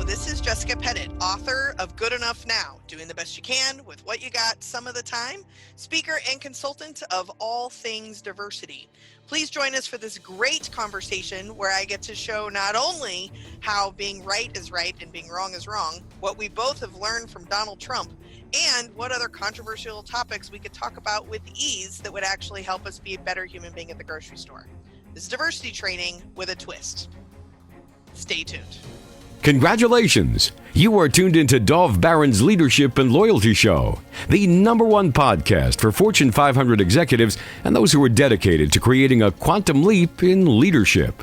this is Jessica Pettitt, author of Good Enough Now, Doing the Best You Can with What You Got Some of the Time, speaker and consultant of all things diversity. Please join us for this great conversation where I get to show not only how being right is right and being wrong is wrong, what we both have learned from Donald Trump, and what other controversial topics we could talk about with ease that would actually help us be a better human being at the grocery store. This is diversity training with a twist. Stay tuned. Congratulations! You are tuned into Dov Baron's Leadership and Loyalty Show, the #1 podcast for Fortune 500 executives and those who are dedicated to creating a quantum leap in leadership.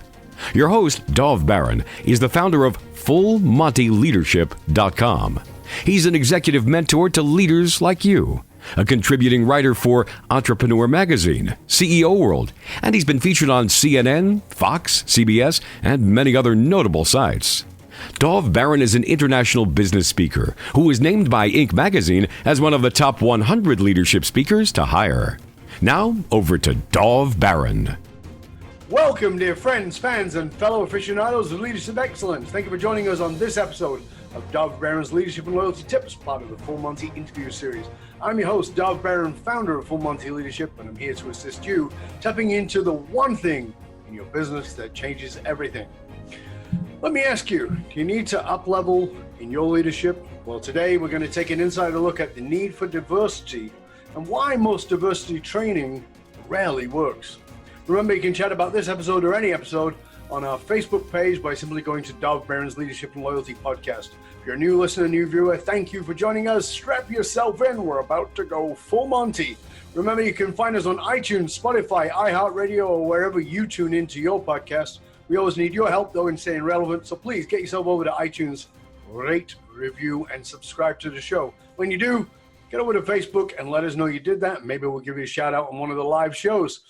Your host, Dov Baron, is the founder of FullMontyLeadership.com. He's an executive mentor to leaders like you, a contributing writer for Entrepreneur Magazine, CEO World, and he's been featured on CNN, Fox, CBS, and many other notable sites. Dov Baron is an international business speaker who was named by Inc. magazine as one of the top 100 leadership speakers to hire. Now, over to Dov Baron. Welcome, dear friends, fans, and fellow aficionados of leadership excellence. Thank you for joining us on this episode of Dov Baron's Leadership and Loyalty Tips, part of the Full Monty interview series. I'm your host, Dov Baron, founder of Full Monty Leadership, and I'm here to assist you tapping into the one thing in your business that changes everything. Let me ask you, do you need to up-level in your leadership? Well, today we're going to take an insider look at the need for diversity and why most diversity training rarely works. Remember, you can chat about this episode or any episode on our Facebook page by simply going to Dov Baron's Leadership and Loyalty Podcast. If you're a new listener, new viewer, thank you for joining us. Strap yourself in. We're about to go full Monty. Remember, you can find us on iTunes, Spotify, iHeartRadio, or wherever you tune into your podcast. We always need your help, though, in staying relevant. So please get yourself over to iTunes, rate, review, and subscribe to the show. When you do, get over to Facebook and let us know you did that. Maybe we'll give you a shout out on one of the live shows.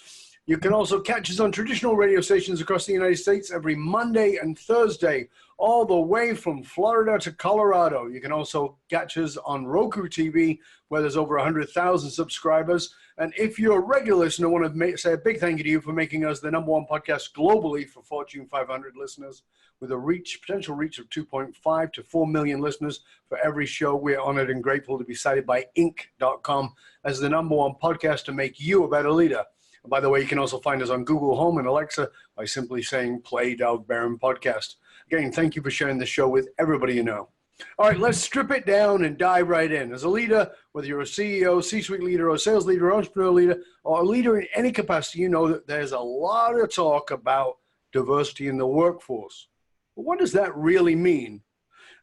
You can also catch us on traditional radio stations across the United States every Monday and Thursday, all the way from Florida to Colorado. You can also catch us on Roku TV, where there's over 100,000 subscribers. And if you're a regular listener, I want to say a big thank you to you for making us the #1 podcast globally for Fortune 500 listeners, with a potential reach of 2.5 to 4 million listeners for every show. We're honored and grateful to be cited by Inc.com as the #1 podcast to make you a better leader. And by the way, you can also find us on Google Home and Alexa by simply saying play Dov Baron podcast. Again, thank you for sharing the show with everybody you know. All right, let's strip it down and dive right in. As a leader, whether you're a CEO, C-suite leader, or a sales leader, or entrepreneur leader, or a leader in any capacity, you know that there's a lot of talk about diversity in the workforce. But what does that really mean?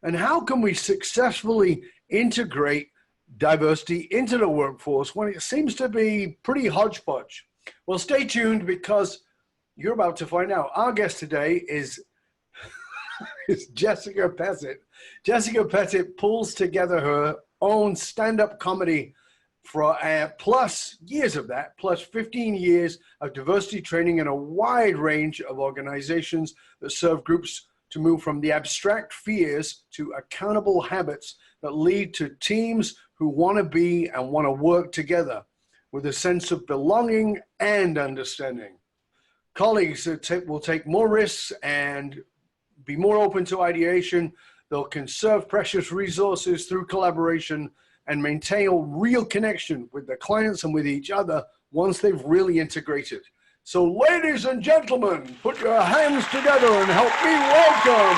And how can we successfully integrate diversity into the workforce when it seems to be pretty hodgepodge? Well, stay tuned because you're about to find out. Our guest today is Jessica Pettitt. Jessica Pettitt pulls together her own stand-up comedy for plus years of that, plus 15 years of diversity training in a wide range of organizations that serve groups to move from the abstract fears to accountable habits that lead to teams who want to be and want to work together with a sense of belonging and understanding. Colleagues will take more risks and be more open to ideation. They'll conserve precious resources through collaboration and maintain a real connection with their clients and with each other once they've really integrated. So ladies and gentlemen, put your hands together and help me welcome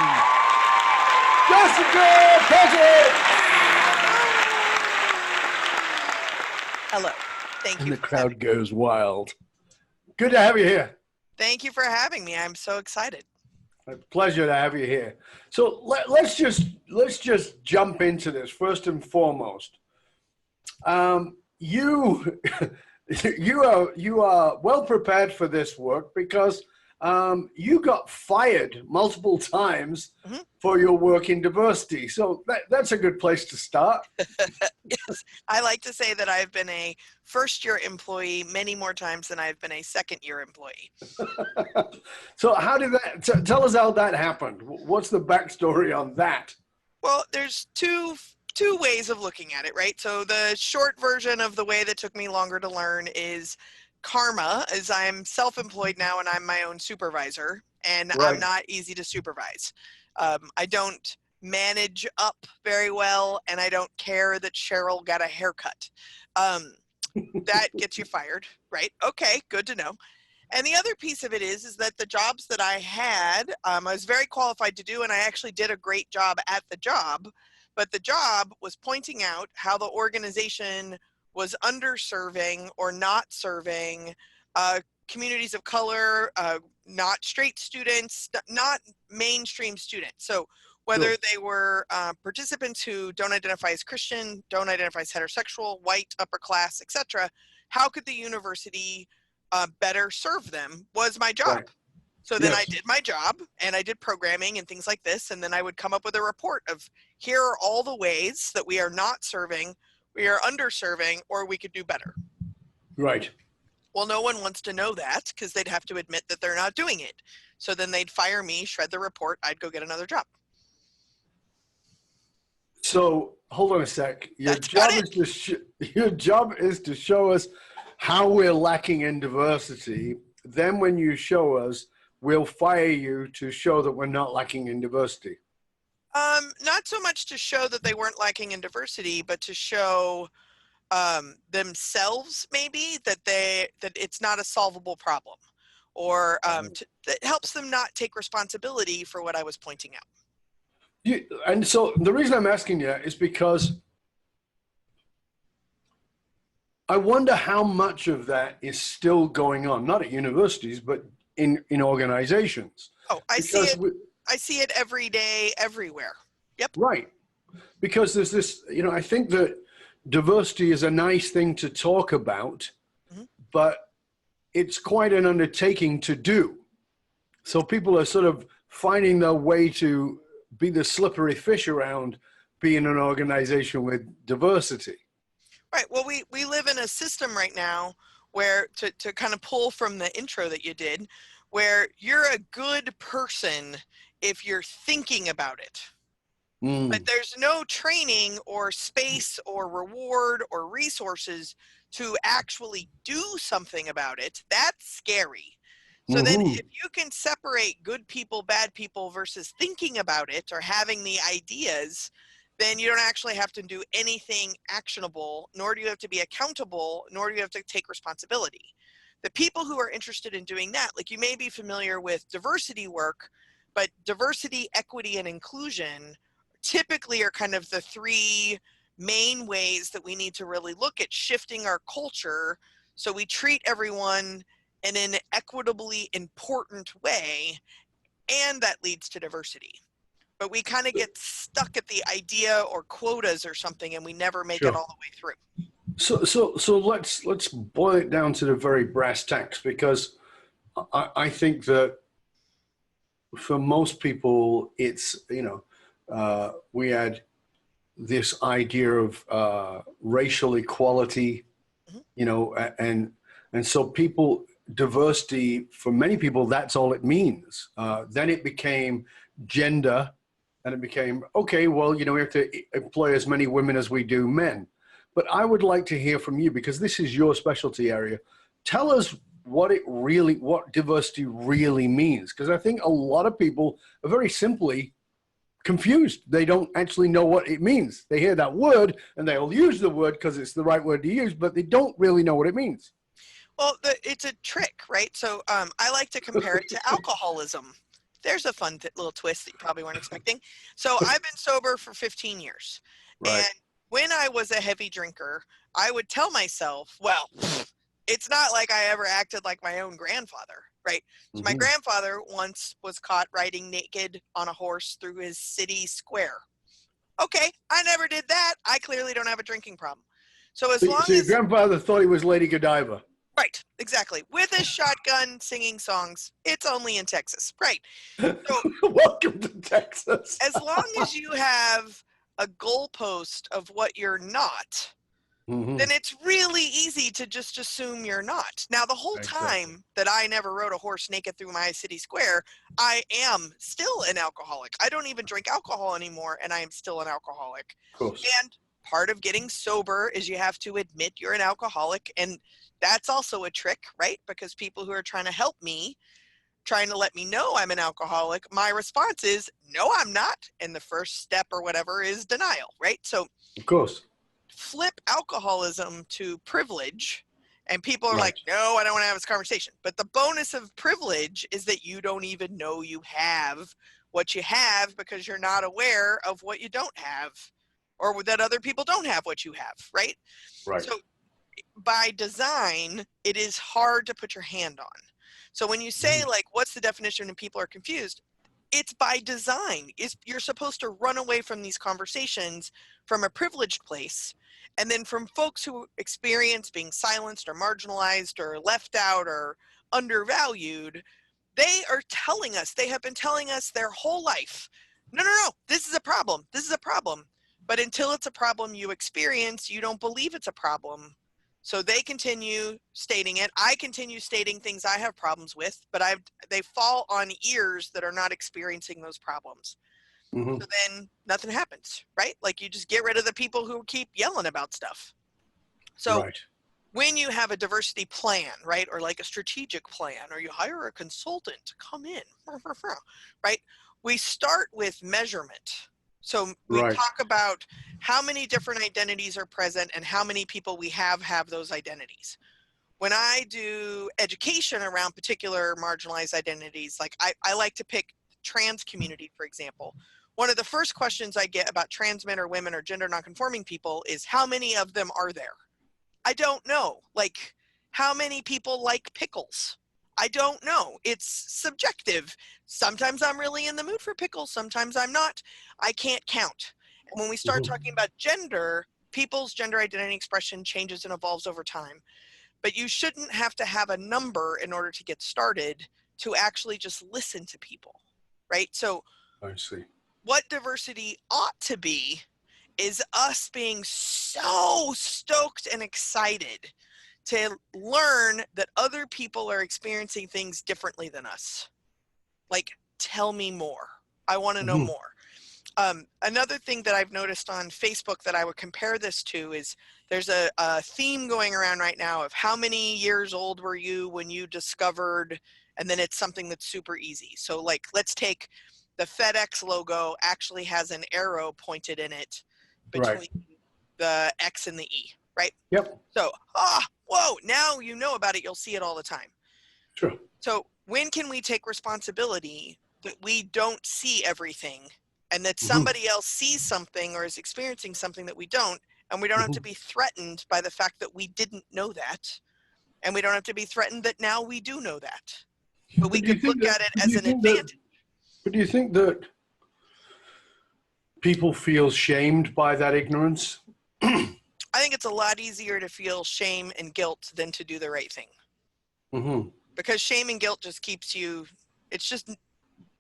Jessica Pettitt. Hello. Thank you. And the crowd goes wild. Good to have you here. Thank you for having me. I'm so excited. A pleasure to have you here. So let's just jump into this first and foremost. You are well prepared for this work because you got fired multiple times for your work in diversity. So that's a good place to start. Yes, I like to say that I've been a first-year employee many more times than I've been a second-year employee. So how did that, tell us how that happened. What's the backstory on that? Well, there's two ways of looking at it, right? So the short version of the way that took me longer to learn is karma, as I'm self-employed now and I'm my own supervisor, and Right. I'm not easy to supervise. I don't manage up very well, and I don't care that Cheryl got a haircut. That gets you fired, right? Okay, good to know. And the other piece of it is that the jobs that I had, I was very qualified to do, and I actually did a great job at the job. But the job was pointing out how the organization was underserving or not serving communities of color, not straight students, not mainstream students. So whether they were participants who don't identify as Christian, don't identify as heterosexual, white, upper class, etc., how could the university better serve them was my job. Right. So then I did my job, and I did programming and things like this, and then I would come up with a report of here are all the ways that we are not serving, we are underserving, or we could do better. Right. Well, no one wants to know that because they'd have to admit that they're not doing it. So then they'd fire me, shred the report, I'd go get another job. So hold on a sec. Your job is to show us how we're lacking in diversity. Then when you show us, we'll fire you to show that we're not lacking in diversity. Not so much to show that they weren't lacking in diversity, but to show themselves maybe that it's not a solvable problem, or that helps them not take responsibility for what I was pointing out. And so the reason I'm asking you is because I wonder how much of that is still going on, not at universities, but in organizations. Oh, I see it every day, everywhere. Yep. Right. Because there's this, I think that diversity is a nice thing to talk about, but it's quite an undertaking to do. So people are sort of finding their way to be the slippery fish around being an organization with diversity. Right. Well, we live in a system right now where, to kind of pull from the intro that you did, where you're a good person if you're thinking about it. But there's no training or space or reward or resources to actually do something about it. That's scary. So then if you can separate good people, bad people versus thinking about it or having the ideas, then you don't actually have to do anything actionable, nor do you have to be accountable, nor do you have to take responsibility. The people who are interested in doing that, like you may be familiar with diversity work, but diversity, equity, and inclusion typically are kind of the three main ways that we need to really look at shifting our culture so we treat everyone in an equitably important way, and that leads to diversity. But we kind of get stuck at the idea or quotas or something, and we never make it all the way through. So let's boil it down to the very brass tacks, because I think that for most people, it's, we had this idea of racial equality, and so diversity, for many people, that's all it means. Then it became gender, and it became, okay, well, we have to employ as many women as we do men. But I would like to hear from you, because this is your specialty area. Tell us what diversity really means, because I think a lot of people are very simply confused. They don't actually know what it means. They hear that word and they'll use the word because it's the right word to use, but they don't really know what it means. Well, it's a trick, right? So I like to compare it to alcoholism. There's a fun little twist that you probably weren't expecting. So I've been sober for 15 years. Right. And when I was a heavy drinker, I would tell myself, well, it's not like I ever acted like my own grandfather, right? So my grandfather once was caught riding naked on a horse through his city square. Okay, I never did that. I clearly don't have a drinking problem. So your grandfather thought he was Lady Godiva. Right, exactly. With a shotgun singing songs. It's only in Texas. Right. So, welcome to Texas. As long as you have a goalpost of what you're not, then it's really easy to just assume you're not. Now, the whole time that I never rode a horse naked through my city square, I am still an alcoholic. I don't even drink alcohol anymore, and I am still an alcoholic. Of course. And part of getting sober is you have to admit you're an alcoholic, and that's also a trick, right? Because people who are trying to help me trying to let me know I'm an alcoholic, my response is, no, I'm not. And the first step or whatever is denial, right? So Of course. flip alcoholism to privilege, and people are Right. like, no, I don't want to have this conversation. But the bonus of privilege is that you don't even know you have what you have because you're not aware of what you don't have, or that other people don't have what you have, right? Right. So by design, it is hard to put your hand on. So when you say, like, what's the definition and people are confused, it's by design. You're supposed to run away from these conversations from a privileged place, and then from folks who experience being silenced or marginalized or left out or undervalued. They are telling us, they have been telling us their whole life, no, this is a problem, this is a problem. But until it's a problem you experience, you don't believe it's a problem. So they continue stating it. I continue stating things I have problems with, but they fall on ears that are not experiencing those problems. Mm-hmm. So then nothing happens, right? Like, you just get rid of the people who keep yelling about stuff. So Right. when you have a diversity plan, right, or like a strategic plan, or you hire a consultant to come in, right, we start with measurement. So we Right. talk about how many different identities are present and how many people we have those identities. When I do education around particular marginalized identities, like I like to pick trans community, for example. One of the first questions I get about trans men or women or gender nonconforming people is, how many of them are there? I don't know. Like, how many people like pickles? I don't know. It's subjective. Sometimes I'm really in the mood for pickles. Sometimes I'm not. I can't count. And when we start talking about gender, people's gender identity expression changes and evolves over time. But you shouldn't have to have a number in order to get started to actually just listen to people, right? So I see. what diversity ought to be is us being so stoked and excited to learn that other people are experiencing things differently than us. Like, tell me more. I want to know more. Another thing that I've noticed on Facebook that I would compare this to is there's a theme going around right now of how many years old were you when you discovered, and then it's something that's super easy. So, like, let's take the FedEx logo actually has an arrow pointed in it between Right. the X and the E, right? Yep. So, whoa, now you know about it, you'll see it all the time. Sure. So when can we take responsibility that we don't see everything, and that somebody else sees something or is experiencing something that we don't, and we don't have to be threatened by the fact that we didn't know that, and we don't have to be threatened that now we do know that, but we could look at it as an advantage. But do you think that people feel shamed by that ignorance? I think it's a lot easier to feel shame and guilt than to do the right thing. Because shame and guilt just keeps you, it's just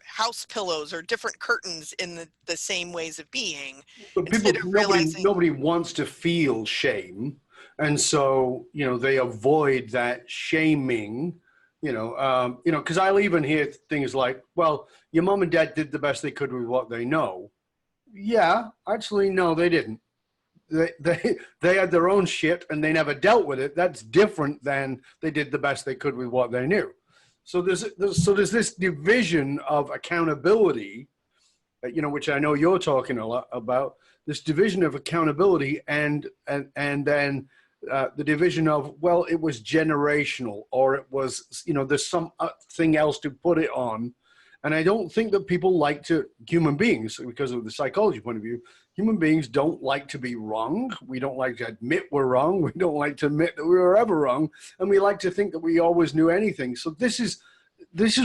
house pillows or different curtains in the same ways of being. But nobody wants to feel shame. And so, they avoid that shaming, because I'll even hear things like, well, your mom and dad did the best they could with what they know. Yeah, actually, no, they didn't. They had their own shit and they never dealt with it. That's different than they did the best they could with what they knew. So there's this division of accountability, which I know you're talking a lot about. This division of accountability and then the division of, well, it was generational, or it was, there's some thing else to put it on. And I don't think that people like to, human beings, because of the psychology point of view, human beings don't like to be wrong. We don't like to admit we're wrong. We don't like to admit that we were ever wrong. And we like to think that we always knew anything. So this is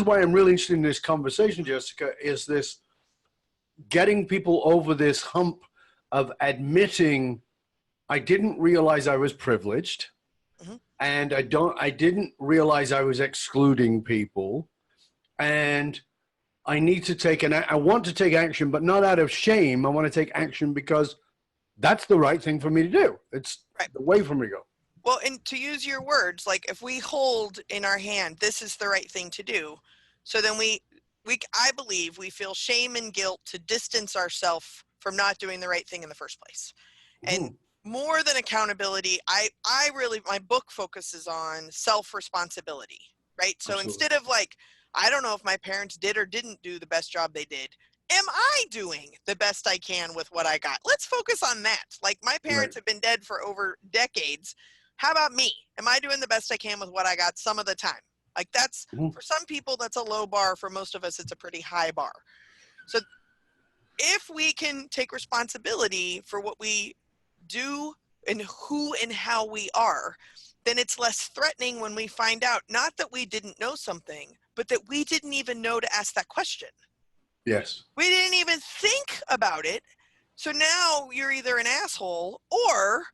why I'm really interested in this conversation, Jessica, is this getting people over this hump of admitting, I didn't realize I was privileged. And I didn't realize I was excluding people. And I need to I want to take action, but not out of shame. I want to take action because that's the right thing for me to do. It's the way for me to go. Well, and to use your words, like, if we hold in our hand, this is the right thing to do. So then I believe we feel shame and guilt to distance ourselves from not doing the right thing in the first place. And more than accountability, I really, my book focuses on self-responsibility, right? So instead of like, I don't know if my parents did or didn't do the best job they did. Am I doing the best I can with what I got? Let's focus on that. Like, my parents have been dead for over decades. How about me? Am I doing the best I can with what I got some of the time? Like, that's, for some people, that's a low bar. For most of us, it's a pretty high bar. So if we can take responsibility for what we do and who and how we are, then it's less threatening when we find out, not that we didn't know something, but that we didn't even know to ask that question. Yes. We didn't even think about it. So now you're either an asshole or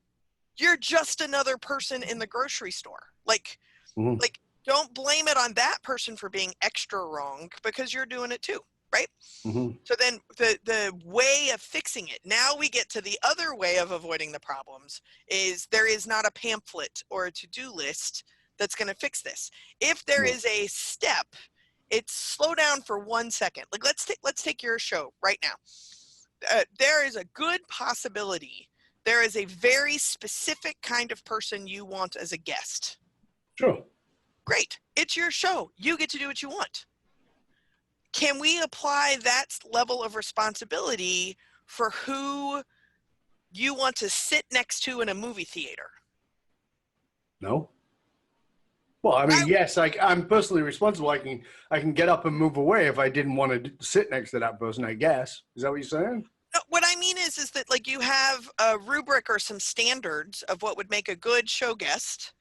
you're just another person in the grocery store. Like, don't blame it on that person for being extra wrong, because you're doing it too, right? So then the way of fixing it, now we get to the other way of avoiding the problems, is there is not a pamphlet or a to-do list that's going to fix this. If there is a step, it's slow down for 1 second. Like, let's take your show right now. There is a good possibility there is a very specific kind of person you want as a guest. Sure. Great. It's your show. You get to do what you want. Can we apply that level of responsibility for who you want to sit next to in a movie theater? No. Well, I mean, yes, I'm personally responsible. I can get up and move away if I didn't want to sit next to that person, I guess. Is that what you're saying? What I mean is that, like, you have a rubric or some standards of what would make a good show guest,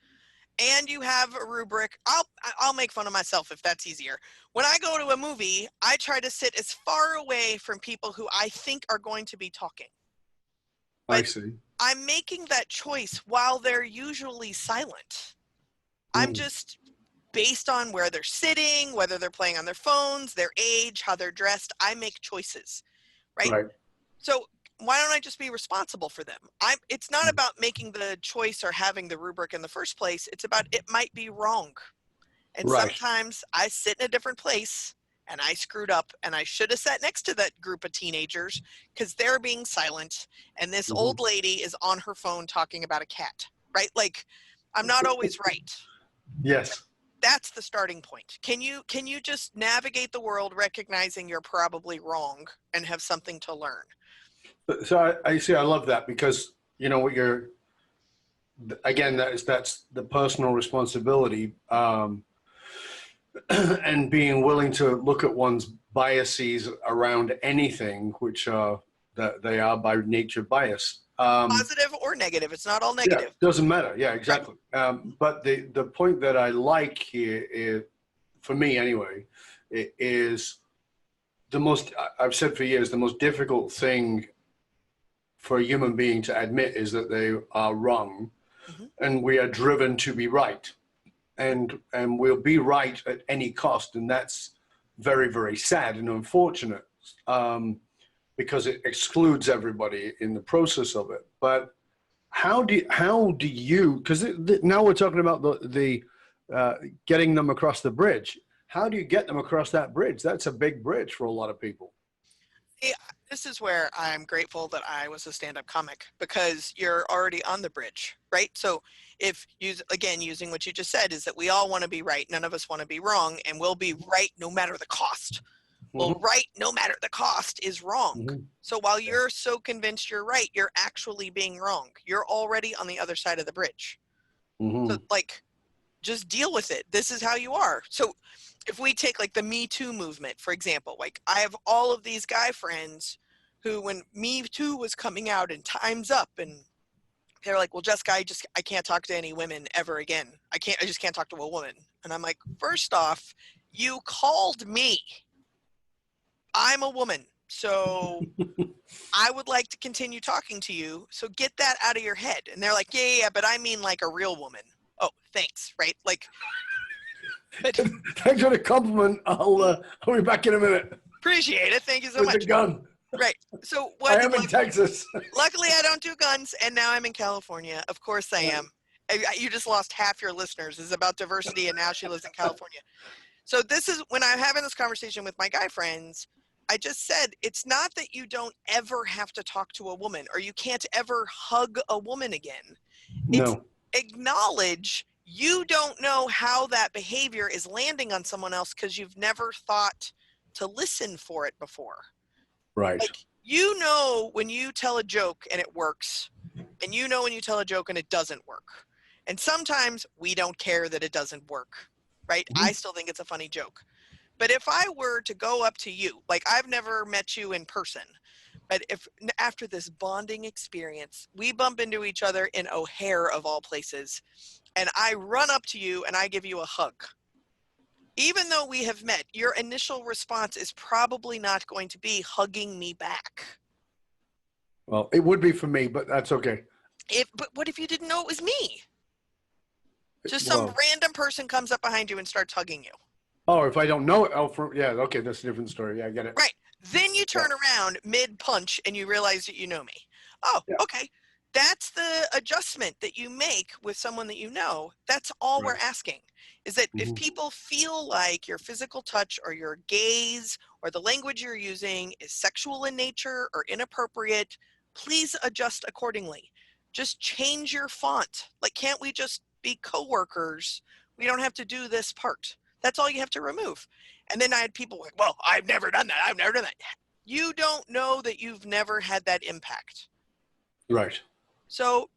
and you have a rubric. I'll make fun of myself if that's easier. When I go to a movie, I try to sit as far away from people who I think are going to be talking. But I see. I'm making that choice while they're usually silent. I'm just, based on where they're sitting, whether they're playing on their phones, their age, how they're dressed, I make choices, right? So why don't I just be responsible for them? It's not about making the choice or having the rubric in the first place. It's about, it might be wrong. And sometimes I sit in a different place and I screwed up, and I should have sat next to that group of teenagers because they're being silent. And this old lady is on her phone talking about a cat, right? Like, I'm not always right. Yes. That's the starting point. Can you just navigate the world recognizing you're probably wrong and have something to learn? So I see. I love that, because you know what you're. Again, that's the personal responsibility, and being willing to look at one's biases around anything, which that they are by nature biased. Positive or negative. It's not all negative. Yeah, doesn't matter. Yeah, exactly. But the point that I like here is, for me anyway, it is the most. I've said for years, the most difficult thing for a human being to admit is that they are wrong, and we are driven to be right, and we'll be right at any cost, and that's very, very sad and unfortunate, because it excludes everybody in the process of it. But how do you, because now we're talking about the getting them across the bridge. How do you get them across that bridge? That's a big bridge for a lot of people. Yeah, this is where I'm grateful that I was a stand-up comic, because you're already on the bridge, right? So if using what you just said, is that we all want to be right. None of us want to be wrong, and we'll be right no matter the cost. Well, right no matter the cost is wrong. So while you're so convinced you're right, you're actually being wrong. You're already on the other side of the bridge. So, like, just deal with it. This is how you are. So if we take, like, the Me Too movement, for example, like, I have all of these guy friends who, when Me Too was coming out and Time's Up, and they're like, well, Jessica, I can't talk to any women ever again. I just can't talk to a woman. And I'm like, first off, you called me. I'm a woman, so I would like to continue talking to you. So get that out of your head. And they're like, yeah, but I mean like a real woman. Oh, thanks, right? Like, but thanks for the compliment. I'll be back in a minute. Appreciate it. Thank you so much. With a gun. Right. So what? I am in Texas. Luckily, I don't do guns, and now I'm in California. Of course, I am. You just lost half your listeners. It's about diversity, and now she lives in California. So this is when I'm having this conversation with my guy friends. I just said, it's not that you don't ever have to talk to a woman, or you can't ever hug a woman again. No. It's acknowledge you don't know how that behavior is landing on someone else because you've never thought to listen for it before. Right. Like, you know when you tell a joke and it works, and you know when you tell a joke and it doesn't work. And sometimes we don't care that it doesn't work, right? I still think it's a funny joke. But if I were to go up to you, like, I've never met you in person, but if after this bonding experience, we bump into each other in O'Hare of all places, and I run up to you and I give you a hug, even though we have met, your initial response is probably not going to be hugging me back. Well, it would be for me, but that's okay. But what if you didn't know it was me? Just some random person comes up behind you and starts hugging you. Oh, if I don't know it, yeah, okay, that's a different story. Yeah, I get it. Right. Then you turn around mid-punch and you realize that you know me. Oh, okay. That's the adjustment that you make with someone that you know. That's all we're asking, is that if people feel like your physical touch or your gaze or the language you're using is sexual in nature or inappropriate, please adjust accordingly. Just change your font. Like, can't we just be coworkers? We don't have to do this part. That's all you have to remove. And then I had people like, well, I've never done that. I've never done that. You don't know that you've never had that impact. Right. So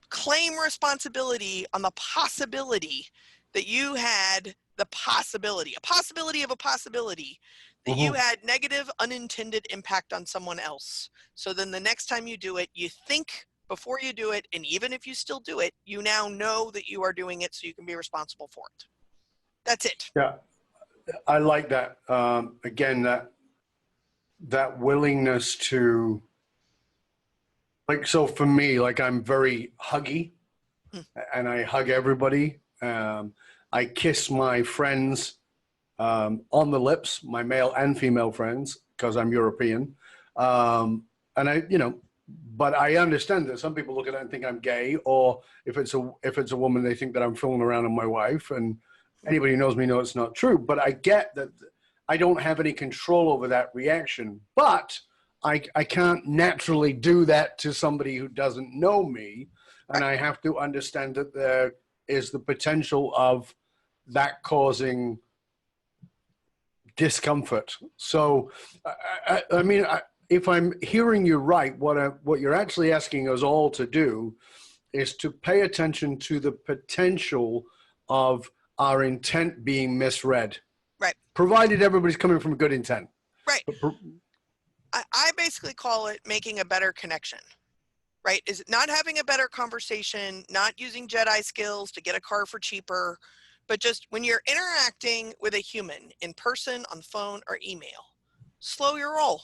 claim responsibility on the possibility that you had the possibility, a possibility of a possibility, that you had negative unintended impact on someone else. So then the next time you do it, you think before you do it, and even if you still do it, you now know that you are doing it so you can be responsible for it. That's it. Yeah, I like that. Again, that willingness to, like, so for me, like, I'm very huggy, and I hug everybody. I kiss my friends on the lips, my male and female friends, because I'm European. And but I understand that some people look at it and think I'm gay, or if it's a woman, they think that I'm fooling around on my wife. And anybody who knows me knows it's not true. But I get that I don't have any control over that reaction. But I can't naturally do that to somebody who doesn't know me, and I have to understand that there is the potential of that causing discomfort. So, I mean, if I'm hearing you right, what you're actually asking us all to do is to pay attention to the potential of our intent being misread. Right. Provided everybody's coming from good intent. Right. I basically call it making a better connection, right? Is it not having a better conversation, not using Jedi skills to get a car for cheaper, but just when you're interacting with a human in person, on phone, or email, slow your roll.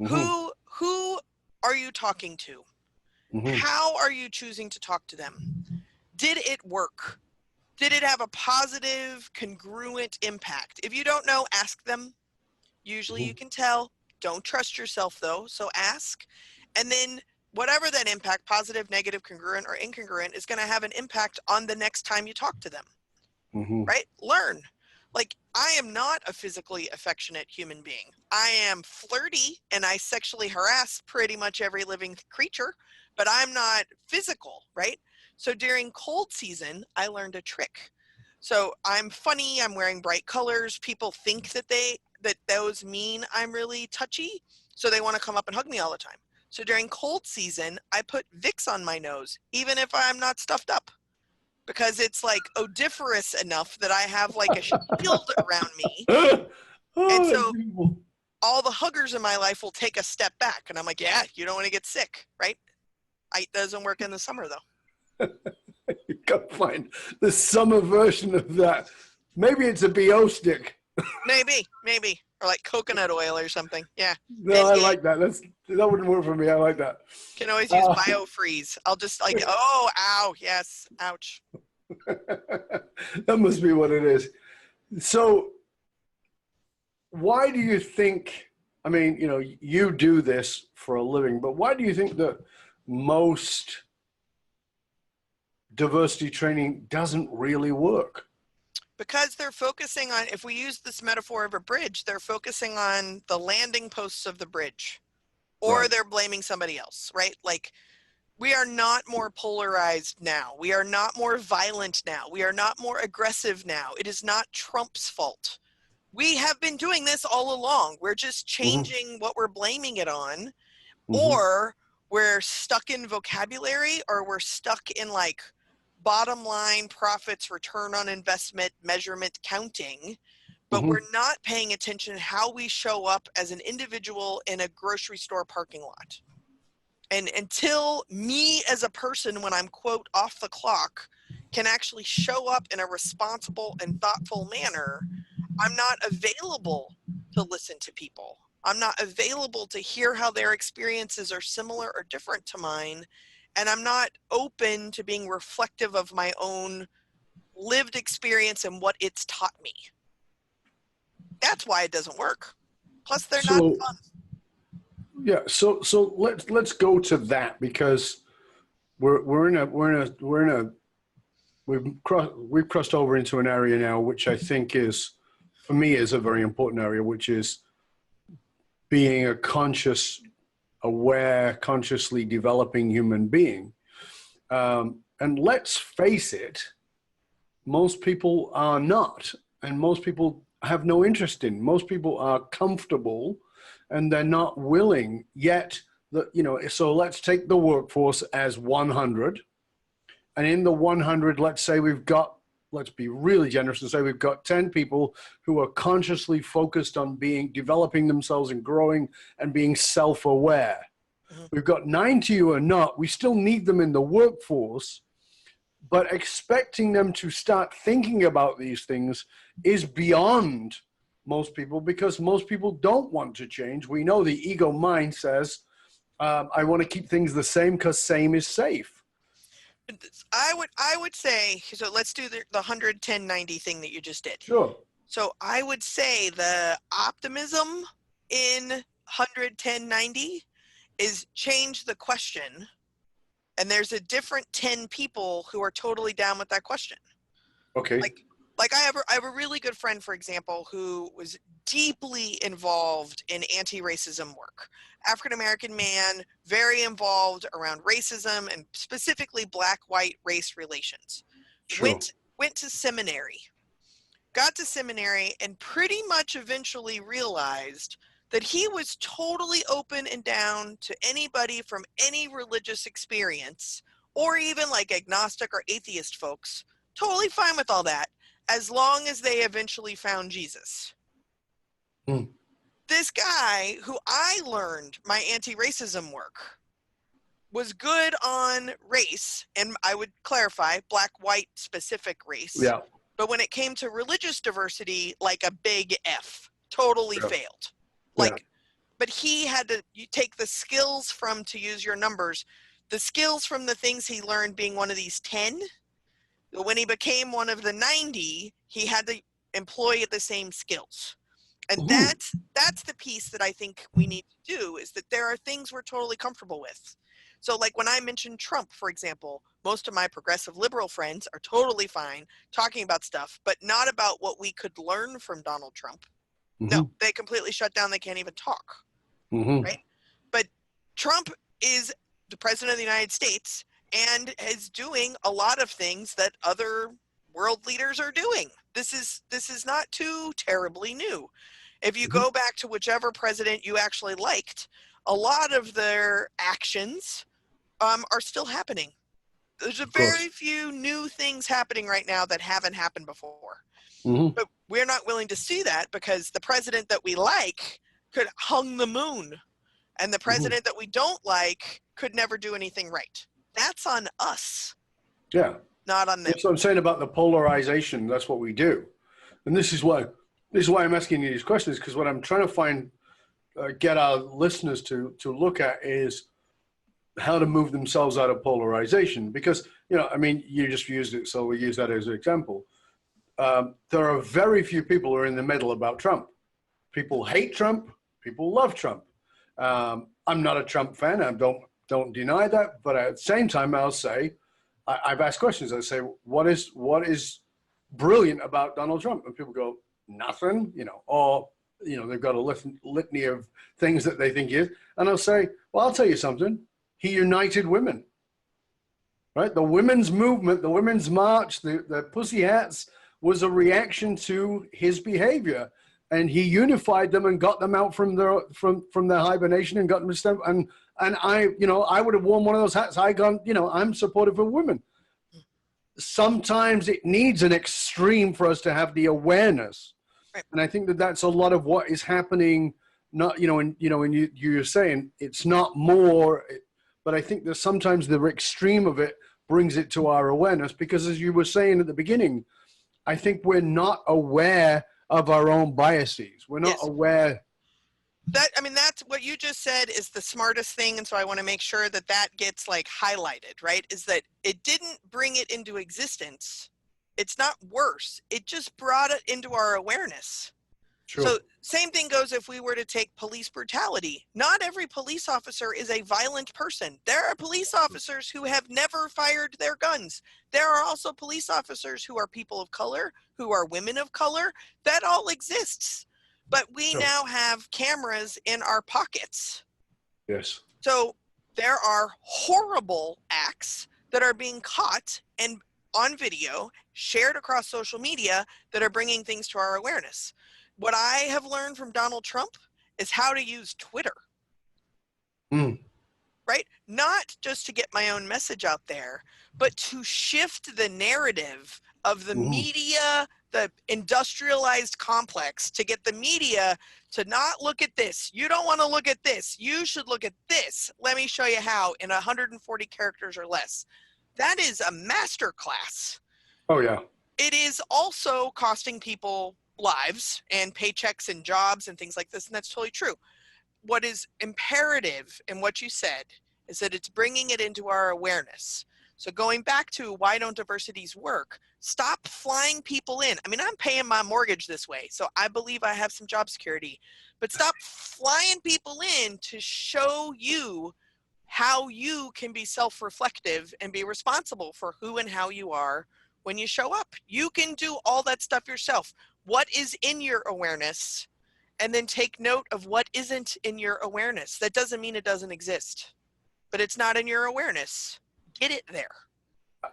Who are you talking to? How are you choosing to talk to them? Did it work? Did it have a positive, congruent impact? If you don't know, ask them. Usually you can tell. Don't trust yourself, though, so ask. And then whatever that impact, positive, negative, congruent, or incongruent, is going to have an impact on the next time you talk to them, right? Learn. Like, I am not a physically affectionate human being. I am flirty, and I sexually harass pretty much every living creature, but I'm not physical, right? So during cold season, I learned a trick. So I'm funny, I'm wearing bright colors. People think that those mean I'm really touchy, so they want to come up and hug me all the time. So during cold season, I put Vicks on my nose, even if I'm not stuffed up, because it's like odoriferous enough that I have like a shield around me. And so all the huggers in my life will take a step back, and I'm like, yeah, you don't want to get sick, right? It doesn't work in the summer, though. You gotta find the summer version of that. Maybe it's a BO stick. Maybe, or like coconut oil or something. Yeah. No, I like that. That wouldn't work for me. I like that. Can always use biofreeze. I'll just like, oh, ow, yes, ouch. That must be what it is. So, why do you think? I mean, you do this for a living, but why do you think that most diversity training doesn't really work? Because they're focusing on, if we use this metaphor of a bridge, they're focusing on the landing posts of the bridge, or they're blaming somebody else, right? Like, We are not more polarized now. We are not more violent now. We are not more aggressive now. It is not Trump's fault. We have been doing this all along. We're just changing what we're blaming it on, or we're stuck in vocabulary, or we're stuck in like bottom line profits, return on investment, measurement, counting, but we're not paying attention to how we show up as an individual in a grocery store parking lot. And until me as a person, when I'm, quote, off the clock, can actually show up in a responsible and thoughtful manner, I'm not available to listen to people. I'm not available to hear how their experiences are similar or different to mine. And I'm not open to being reflective of my own lived experience and what it's taught me. That's why it doesn't work. Plus, they're not fun. Yeah, so let's go to that, because we've crossed over into an area now which I think is, for me, is a very important area, which is being a conscious, aware, consciously developing human being. And let's face it, most people are not, and most people have no interest in. Most people are comfortable and they're not willing yet. So let's take the workforce as 100. And in the 100, let's say let's be really generous and say we've got 10 people who are consciously focused on developing themselves and growing and being self-aware. We've got 90 who are not. We still need them in the workforce, but expecting them to start thinking about these things is beyond most people, because most people don't want to change. We know the ego mind says, I want to keep things the same because same is safe. I would say, so let's do the 110-90 thing that you just did. Sure. So I would say the optimism in 110-90 is change the question, and there's a different 10 people who are totally down with that question. Okay. Like I have a really good friend, for example, who was deeply involved in anti-racism work. African-American man, very involved around racism and specifically black-white race relations. Sure. Went to seminary, got to seminary, and pretty much eventually realized that he was totally open and down to anybody from any religious experience, or even like agnostic or atheist folks, totally fine with all that, as long as they eventually found Jesus. This guy, who I learned my anti-racism work, was good on race, and I would clarify, black, white, specific race. Yeah. But when it came to religious diversity, like a big F, totally failed. But he had to take the skills from, to use your numbers, the skills from the things he learned being one of these 10. When he became one of the 90, he had to employ the same skills. And that's the piece that I think we need to do, is that there are things we're totally comfortable with. So like when I mentioned Trump, for example, most of my progressive liberal friends are totally fine talking about stuff, but not about what we could learn from Donald Trump. No, they completely shut down. They can't even talk. Right? But Trump is the president of the United States and is doing a lot of things that other world leaders are doing. This is not too terribly new. If you go back to whichever president you actually liked, a lot of their actions are still happening. There's a very few new things happening right now that haven't happened before. But we're not willing to see that because the president that we like could hung the moon, and the president that we don't like could never do anything right. That's on us. Yeah. Not on them. That's what I'm saying about the polarization. That's what we do. And this is why I'm asking you these questions, because what I'm trying to get our listeners to look at is how to move themselves out of polarization. Because, you just used it, so we use that as an example. There are very few people who are in the middle about Trump. People hate Trump. People love Trump. I'm not a Trump fan. I don't deny that. But at the same time, I'll say, I've asked questions. I say, what is brilliant about Donald Trump? And people go, nothing, or, they've got a litany of things that they think he is. And I'll say, well, I'll tell you something. He united women. right? The women's movement, the women's march, the pussy hats was a reaction to his behavior. And he unified them and got them out from their hibernation and got them to step. And I, I would have worn one of those hats. I'm supportive of women. Sometimes it needs an extreme for us to have the awareness. Right. And I think that that's a lot of what is happening. Not, and you're saying it's not more, but I think that sometimes the extreme of it brings it to our awareness, because as you were saying at the beginning, I think we're not aware of our own biases. We're not aware. That's what you just said is the smartest thing. And so I want to make sure that that gets like highlighted, right? Is that it didn't bring it into existence. It's not worse. It just brought it into our awareness. Sure. So same thing goes if we were to take police brutality. Not every police officer is a violent person. There are police officers who have never fired their guns. There are also police officers who are people of color, who are women of color. That all exists. But we now have cameras in our pockets. Yes. So there are horrible acts that are being caught and on video, shared across social media, that are bringing things to our awareness. What I have learned from Donald Trump is how to use Twitter. Right? Not just to get my own message out there, but to shift the narrative of the media, the industrialized complex, to get the media to not look at this. You don't want to look at this. You should look at this. Let me show you how in 140 characters or less. That is a masterclass. Oh, yeah. It is also costing people lives and paychecks and jobs and things like this, and that's totally true. What is imperative in what you said is that it's bringing it into our awareness. So going back to why don't diversities work, stop flying people in. I mean, I'm paying my mortgage this way, so I believe I have some job security, but stop flying people in to show you how you can be self-reflective and be responsible for who and how you are when you show up. You can do all that stuff yourself. What is in your awareness, and then take note of what isn't in your awareness. That doesn't mean it doesn't exist, but it's not in your awareness. Get it there.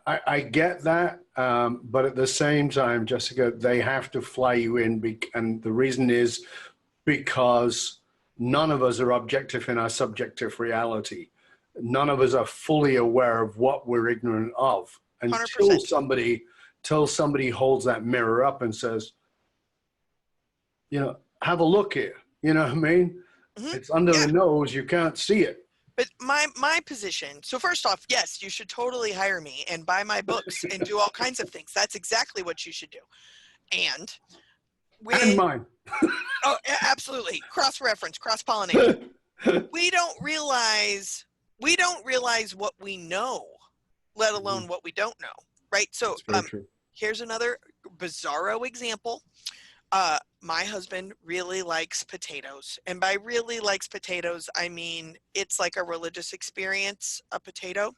I get that, but at the same time, Jessica, they have to fly you in, and the reason is because none of us are objective in our subjective reality. None of us are fully aware of what we're ignorant of until 100%. somebody holds that mirror up and says, have a look here. You know what I mean? It's under the nose. You can't see it. But my position, so first off, yes, you should totally hire me and buy my books and do all kinds of things. That's exactly what you should do. And mine. Oh, absolutely. Cross-reference, cross-pollinate. We don't realize what we know, let alone what we don't know, right? So here's another bizarro example. My husband really likes potatoes, and by really likes potatoes, I mean it's like a religious experience, a potato.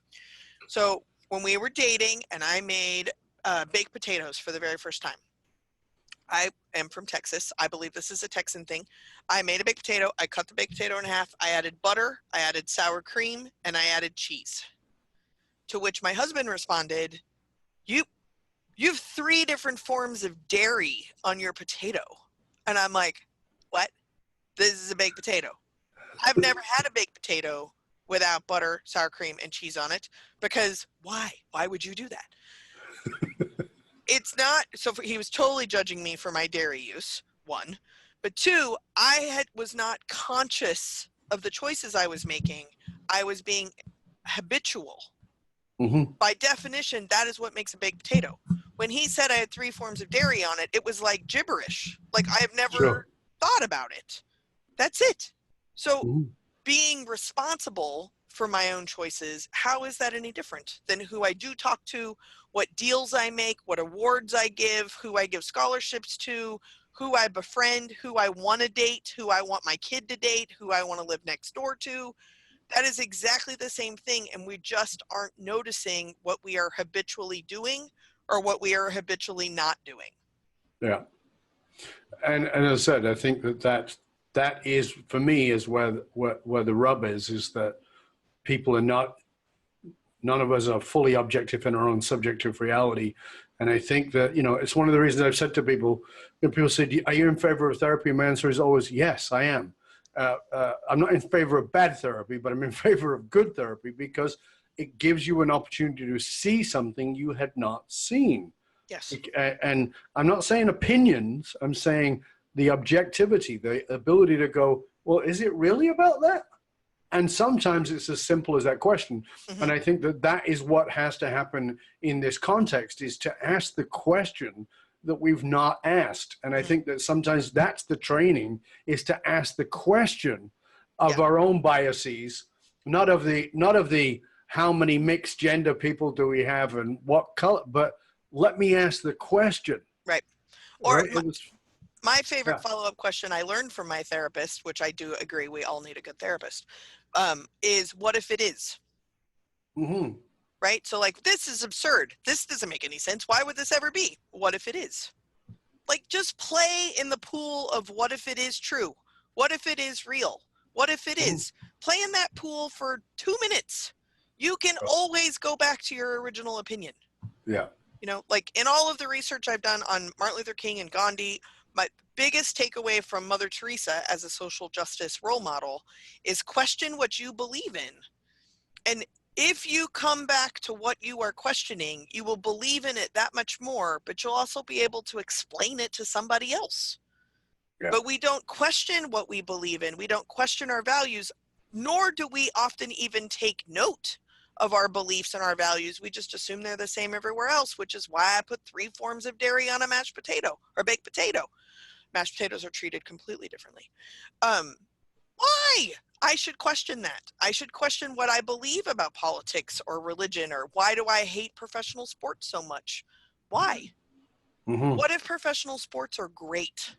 So when we were dating and I made baked potatoes for the very first time, I am from Texas. I believe this is a Texan thing. I made a baked potato. I cut the baked potato in half. I added butter. I added sour cream, and I added cheese. To which my husband responded, You have 3 different forms of dairy on your potato. And I'm like, what? This is a baked potato. I've never had a baked potato without butter, sour cream, and cheese on it, because why? Why would you do that? It's not, so he was totally judging me for my dairy use, 1. But 2, I was not conscious of the choices I was making. I was being habitual. By definition, that is what makes a baked potato. When he said I had 3 forms of dairy on it, it was like gibberish. Like I have never thought about it. That's it. So being responsible for my own choices, how is that any different than who I do talk to, what deals I make, what awards I give, who I give scholarships to, who I befriend, who I want to date, who I want my kid to date, who I want to live next door to? That is exactly the same thing, and we just aren't noticing what we are habitually doing or what we are habitually not doing. Yeah. And as I said, I think that is, for me, is where the rub is that people are not none of us are fully objective in our own subjective reality. And I think that, it's one of the reasons I've said to people, people say, are you in favor of therapy? And my answer is always, yes, I am. I'm not in favor of bad therapy, but I'm in favor of good therapy because it gives you an opportunity to see something you had not seen. Yes. And I'm not saying opinions, I'm saying the objectivity, the ability to go, well, is it really about that? And sometimes it's as simple as that question. Mm-hmm. And I think that is what has to happen in this context, is to ask the question that we've not asked. And I think that sometimes that's the training, is to ask the question of our own biases, not of the how many mixed gender people do we have and what color, but let me ask the question. Right. Or right? My favorite follow-up question I learned from my therapist, which I do agree we all need a good therapist, is what if it is? Mm-hmm. Right? So like, this is absurd. This doesn't make any sense. Why would this ever be? What if it is? Like, just play in the pool of what if it is true? What if it is real? What if it is? Play in that pool for 2 minutes. You can always go back to your original opinion. Yeah. Like in all of the research I've done on Martin Luther King and Gandhi, my biggest takeaway from Mother Teresa as a social justice role model is question what you believe in. And if you come back to what you are questioning, you will believe in it that much more, but you'll also be able to explain it to somebody else. Yeah. But we don't question what we believe in. We don't question our values, nor do we often even take note of our beliefs and our values. We just assume they're the same everywhere else, which is why I put 3 forms of dairy on a mashed potato or baked potato. Mashed potatoes are treated completely differently. Why? I should question that. I should question what I believe about politics or religion, or why do I hate professional sports so much? Why? Mm-hmm. What if professional sports are great?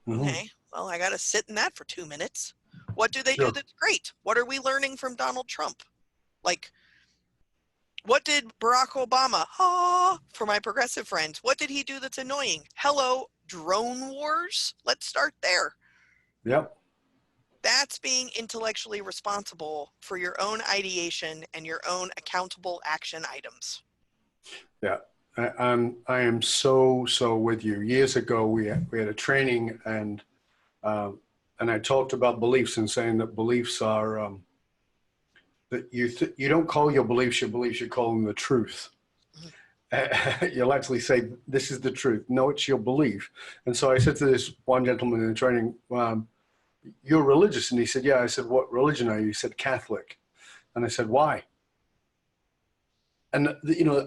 Mm-hmm. Okay, well, I got to sit in that for 2 minutes. What do they do that's great? What are we learning from Donald Trump? Like, what did Barack Obama, for my progressive friends, what did he do that's annoying? Hello, drone wars? Let's start there. Yep. That's being intellectually responsible for your own ideation and your own accountable action items. Yeah, I am so with you. Years ago, we had a training, and I talked about beliefs and saying that beliefs are that you don't call your beliefs, you call them the truth. Mm-hmm. You'll actually say, this is the truth. No, it's your belief. And so I said to this one gentleman in the training, you're religious? And he said, yeah. I said, what religion are you? He said, Catholic. And I said, why? And,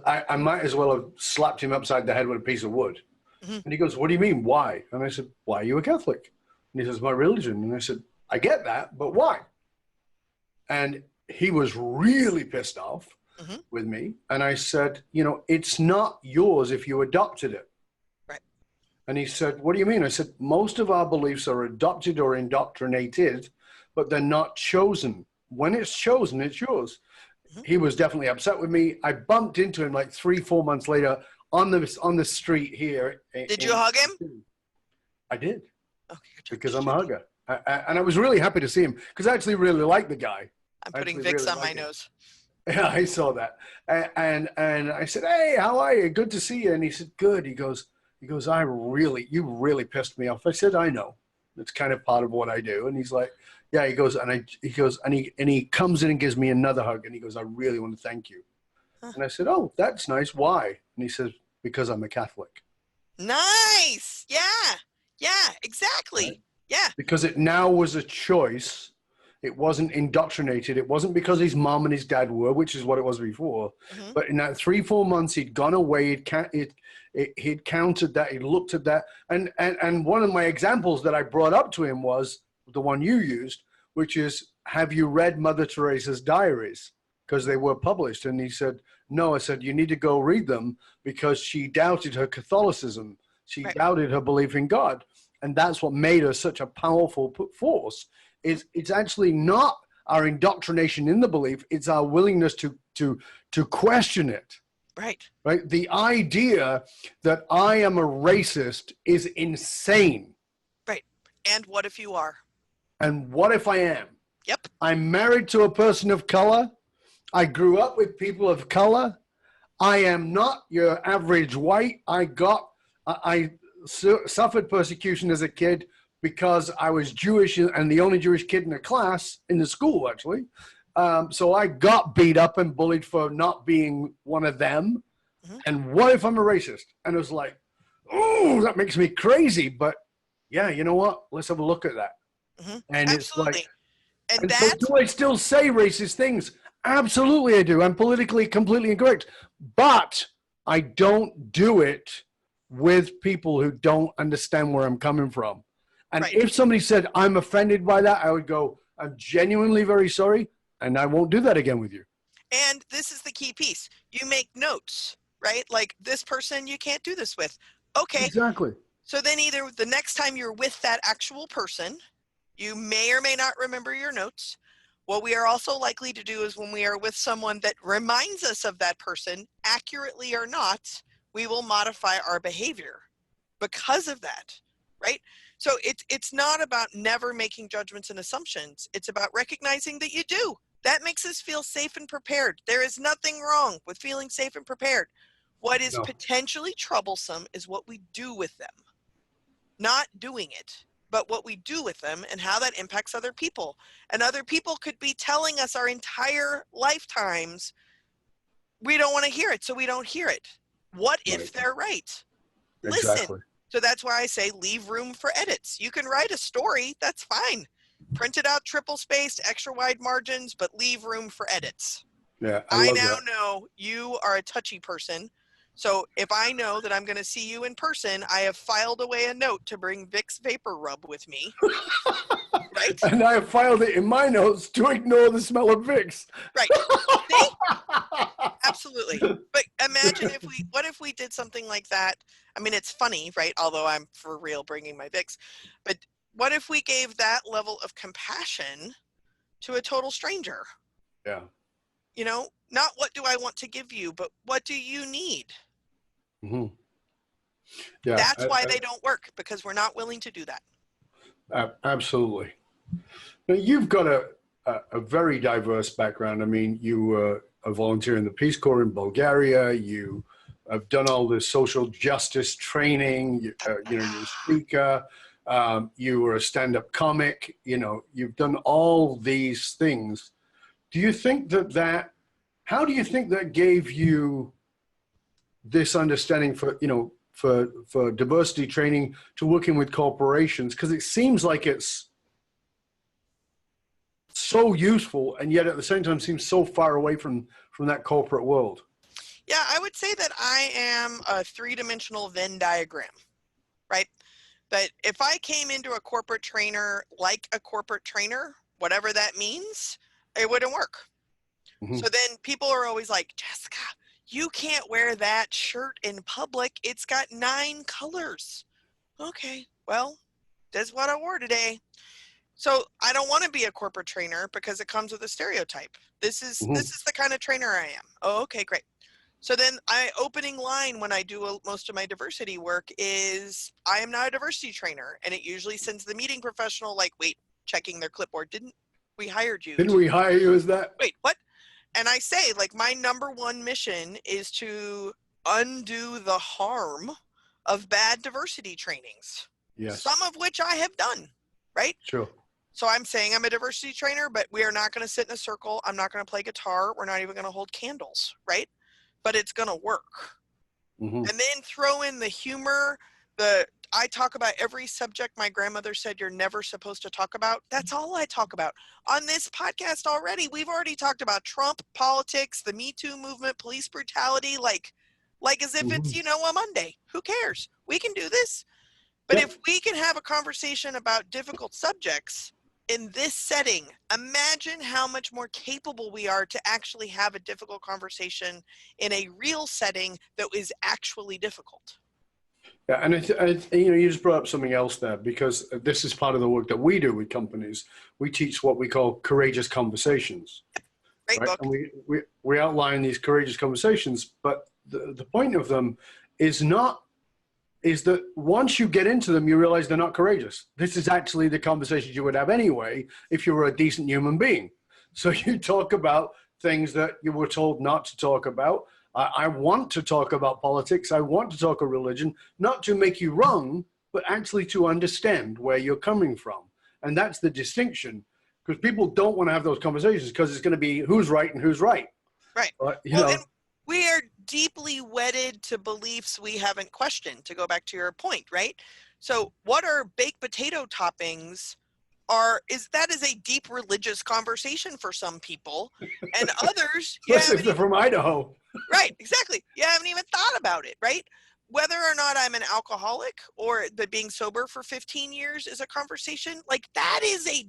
I might as well have slapped him upside the head with a piece of wood. Mm-hmm. And he goes, what do you mean, why? And I said, why are you a Catholic? And he says, my religion. And I said, I get that, but why? And he was really pissed off with me. And I said, it's not yours if you adopted it. Right. And he said, what do you mean? I said, most of our beliefs are adopted or indoctrinated, but they're not chosen. When it's chosen, it's yours. Mm-hmm. He was definitely upset with me. I bumped into him like 3-4 months later on the street here. Did you hug him? I did. Okay, because I'm a hugger. And I was really happy to see him because I actually really like the guy. I'm putting Vicks on my nose. Yeah, I saw that. And I said, hey, how are you? Good to see you. And he said, good. He goes, you really pissed me off. I said, I know. It's kind of part of what I do. And he's like, yeah, he goes, and he comes in and gives me another hug. And he goes, I really want to thank you. Huh. And I said, oh, that's nice. Why? And he says, because I'm a Catholic. Nice. Yeah, exactly. Right? Yeah. Because it now was a choice. It wasn't indoctrinated. It wasn't because his mom and his dad were, which is what it was before. Mm-hmm. But in that 3-4 months, he'd gone away. He'd counted that. He'd looked at that. And one of my examples that I brought up to him was the one you used, which is, have you read Mother Teresa's diaries? Because they were published. And he said, no. I said, you need to go read them because she doubted her Catholicism. She doubted her belief in God. And that's what made her such a powerful force. It's actually not our indoctrination in the belief. It's our willingness to question it. Right. The idea that I am a racist is insane. Right. And what if you are? And what if I am? Yep. I'm married to a person of color. I grew up with people of color. I am not your average white. I suffered persecution as a kid because I was Jewish and the only Jewish kid in the class, in the school, actually. So I got beat up and bullied for not being one of them. Mm-hmm. And what if I'm a racist? And it was like, oh, that makes me crazy. But yeah, you know what? Let's have a look at that. Mm-hmm. And absolutely. It's like, and so do I still say racist things? Absolutely I do. I'm politically completely incorrect. But I don't do it with people who don't understand where I'm coming from. And right. If somebody said, I'm offended by that, I would go, I'm genuinely very sorry, and I won't do that again with you. And this is the key piece. You make notes, right? Like, this person you can't do this with. Okay. Exactly. So then either the next time you're with that actual person, you may or may not remember your notes. What we are also likely to do is when we are with someone that reminds us of that person, accurately or not, we will modify our behavior because of that, right? So it's not about never making judgments and assumptions. It's about recognizing that you do. That makes us feel safe and prepared. There is nothing wrong with feeling safe and prepared. What is potentially troublesome is what we do with them. Not doing it, but what we do with them and how that impacts other people. And other people could be telling us our entire lifetimes, we don't want to hear it, so we don't hear it. What if they're right? Exactly. Listen. So that's why I say leave room for edits. You can write a story, that's fine. Print it out triple spaced, extra wide margins, but leave room for edits. Yeah, I now know you are a touchy person. So if I know that I'm going to see you in person, I have filed away a note to bring Vicks Vapor Rub with me. Right? And I have filed it in my notes to ignore the smell of Vicks. Right. See? Absolutely. But imagine what if we did something like that? I mean, it's funny, right? Although I'm for real bringing my Vicks. But what if we gave that level of compassion to a total stranger? Yeah. You know, not what do I want to give you, but what do you need? Mm-hmm. Yeah. That's why they don't work, because we're not willing to do that. Absolutely. Now, you've got a very diverse background. I mean, you were a volunteer in the Peace Corps in Bulgaria. You have done all this social justice training. You're a speaker. You were a stand-up comic. You've done all these things. Do you think how do you think that gave you this understanding for diversity training to working with corporations? Because it seems like it's so useful, and yet at the same time seems so far away from that corporate world. Yeah, I would say that I am a three-dimensional Venn diagram, right? That if I came into a corporate trainer like a corporate trainer, whatever that means, it wouldn't work. Mm-hmm. So then people are always like, Jessica, you can't wear that shirt in public. It's got 9 colors. Okay, well, that's what I wore today. So I don't want to be a corporate trainer because it comes with a stereotype. This is the kind of trainer I am. Oh, okay, great. So then opening line when I do most of my diversity work is I am not a diversity trainer. And it usually sends the meeting professional like, wait, checking their clipboard. Didn't we hire you? Didn't we hire you as that? Wait, what? And I say, like, my number one mission is to undo the harm of bad diversity trainings. Yes. Some of which I have done, right? Sure. So I'm saying I'm a diversity trainer, but we are not going to sit in a circle. I'm not going to play guitar. We're not even going to hold candles, right? But it's going to work. Mm-hmm. And then throw in the humor, I talk about every subject my grandmother said you're never supposed to talk about. That's all I talk about. On this podcast already, we've already talked about Trump, politics, the Me Too movement, police brutality, like as if it's, a Monday. Who cares? We can do this. But if we can have a conversation about difficult subjects in this setting, imagine how much more capable we are to actually have a difficult conversation in a real setting that is actually difficult. Yeah, and you just brought up something else there, because this is part of the work that we do with companies. We teach what we call courageous conversations. Great book. And we outline these courageous conversations, but the point of them is that once you get into them, you realize they're not courageous. This is actually the conversations you would have anyway if you were a decent human being. So you talk about things that you were told not to talk about. I want to talk about politics. I want to talk about religion, not to make you wrong, but actually to understand where you're coming from. And that's the distinction, because people don't want to have those conversations because it's going to be who's right and who's right. Right. You know, and we are deeply wedded to beliefs we haven't questioned, to go back to your point, right? So what are baked potato toppings is a deep religious conversation for some people, and others, especially if they're from Idaho. Right, exactly. You haven't even thought about it, right? Whether or not I'm an alcoholic or that being sober for 15 years is a conversation, like that is a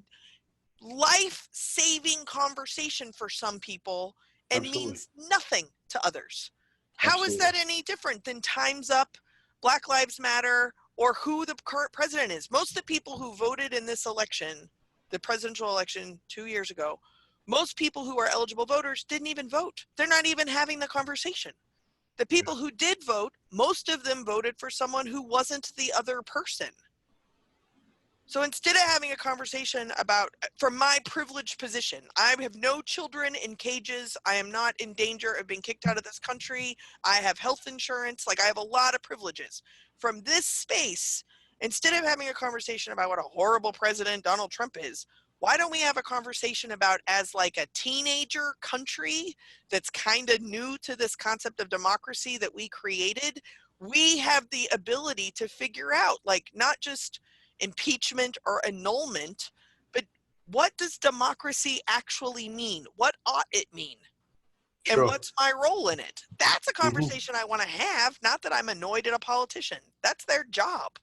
life-saving conversation for some people and Absolutely. means nothing to others. How Absolutely. is that any different than Time's Up, Black Lives Matter, or who the current president is? Most of the people who voted in this election, the presidential election 2 years ago, most people who are eligible voters didn't even vote. They're not even having the conversation. The people who did vote, most of them voted for someone who wasn't the other person. So instead of having a conversation about, from my privileged position, I have no children in cages. I am not in danger of being kicked out of this country. I have health insurance. Like, I have a lot of privileges. From this space, instead of having a conversation about what a horrible president Donald Trump is, why don't we have a conversation about, as like a teenager country that's kind of new to this concept of democracy that we created, we have the ability to figure out, like, not just impeachment or annulment, but what does democracy actually mean? What ought it mean? Sure. And what's my role in it? That's a conversation I want to have, not that I'm annoyed at a politician. That's their job.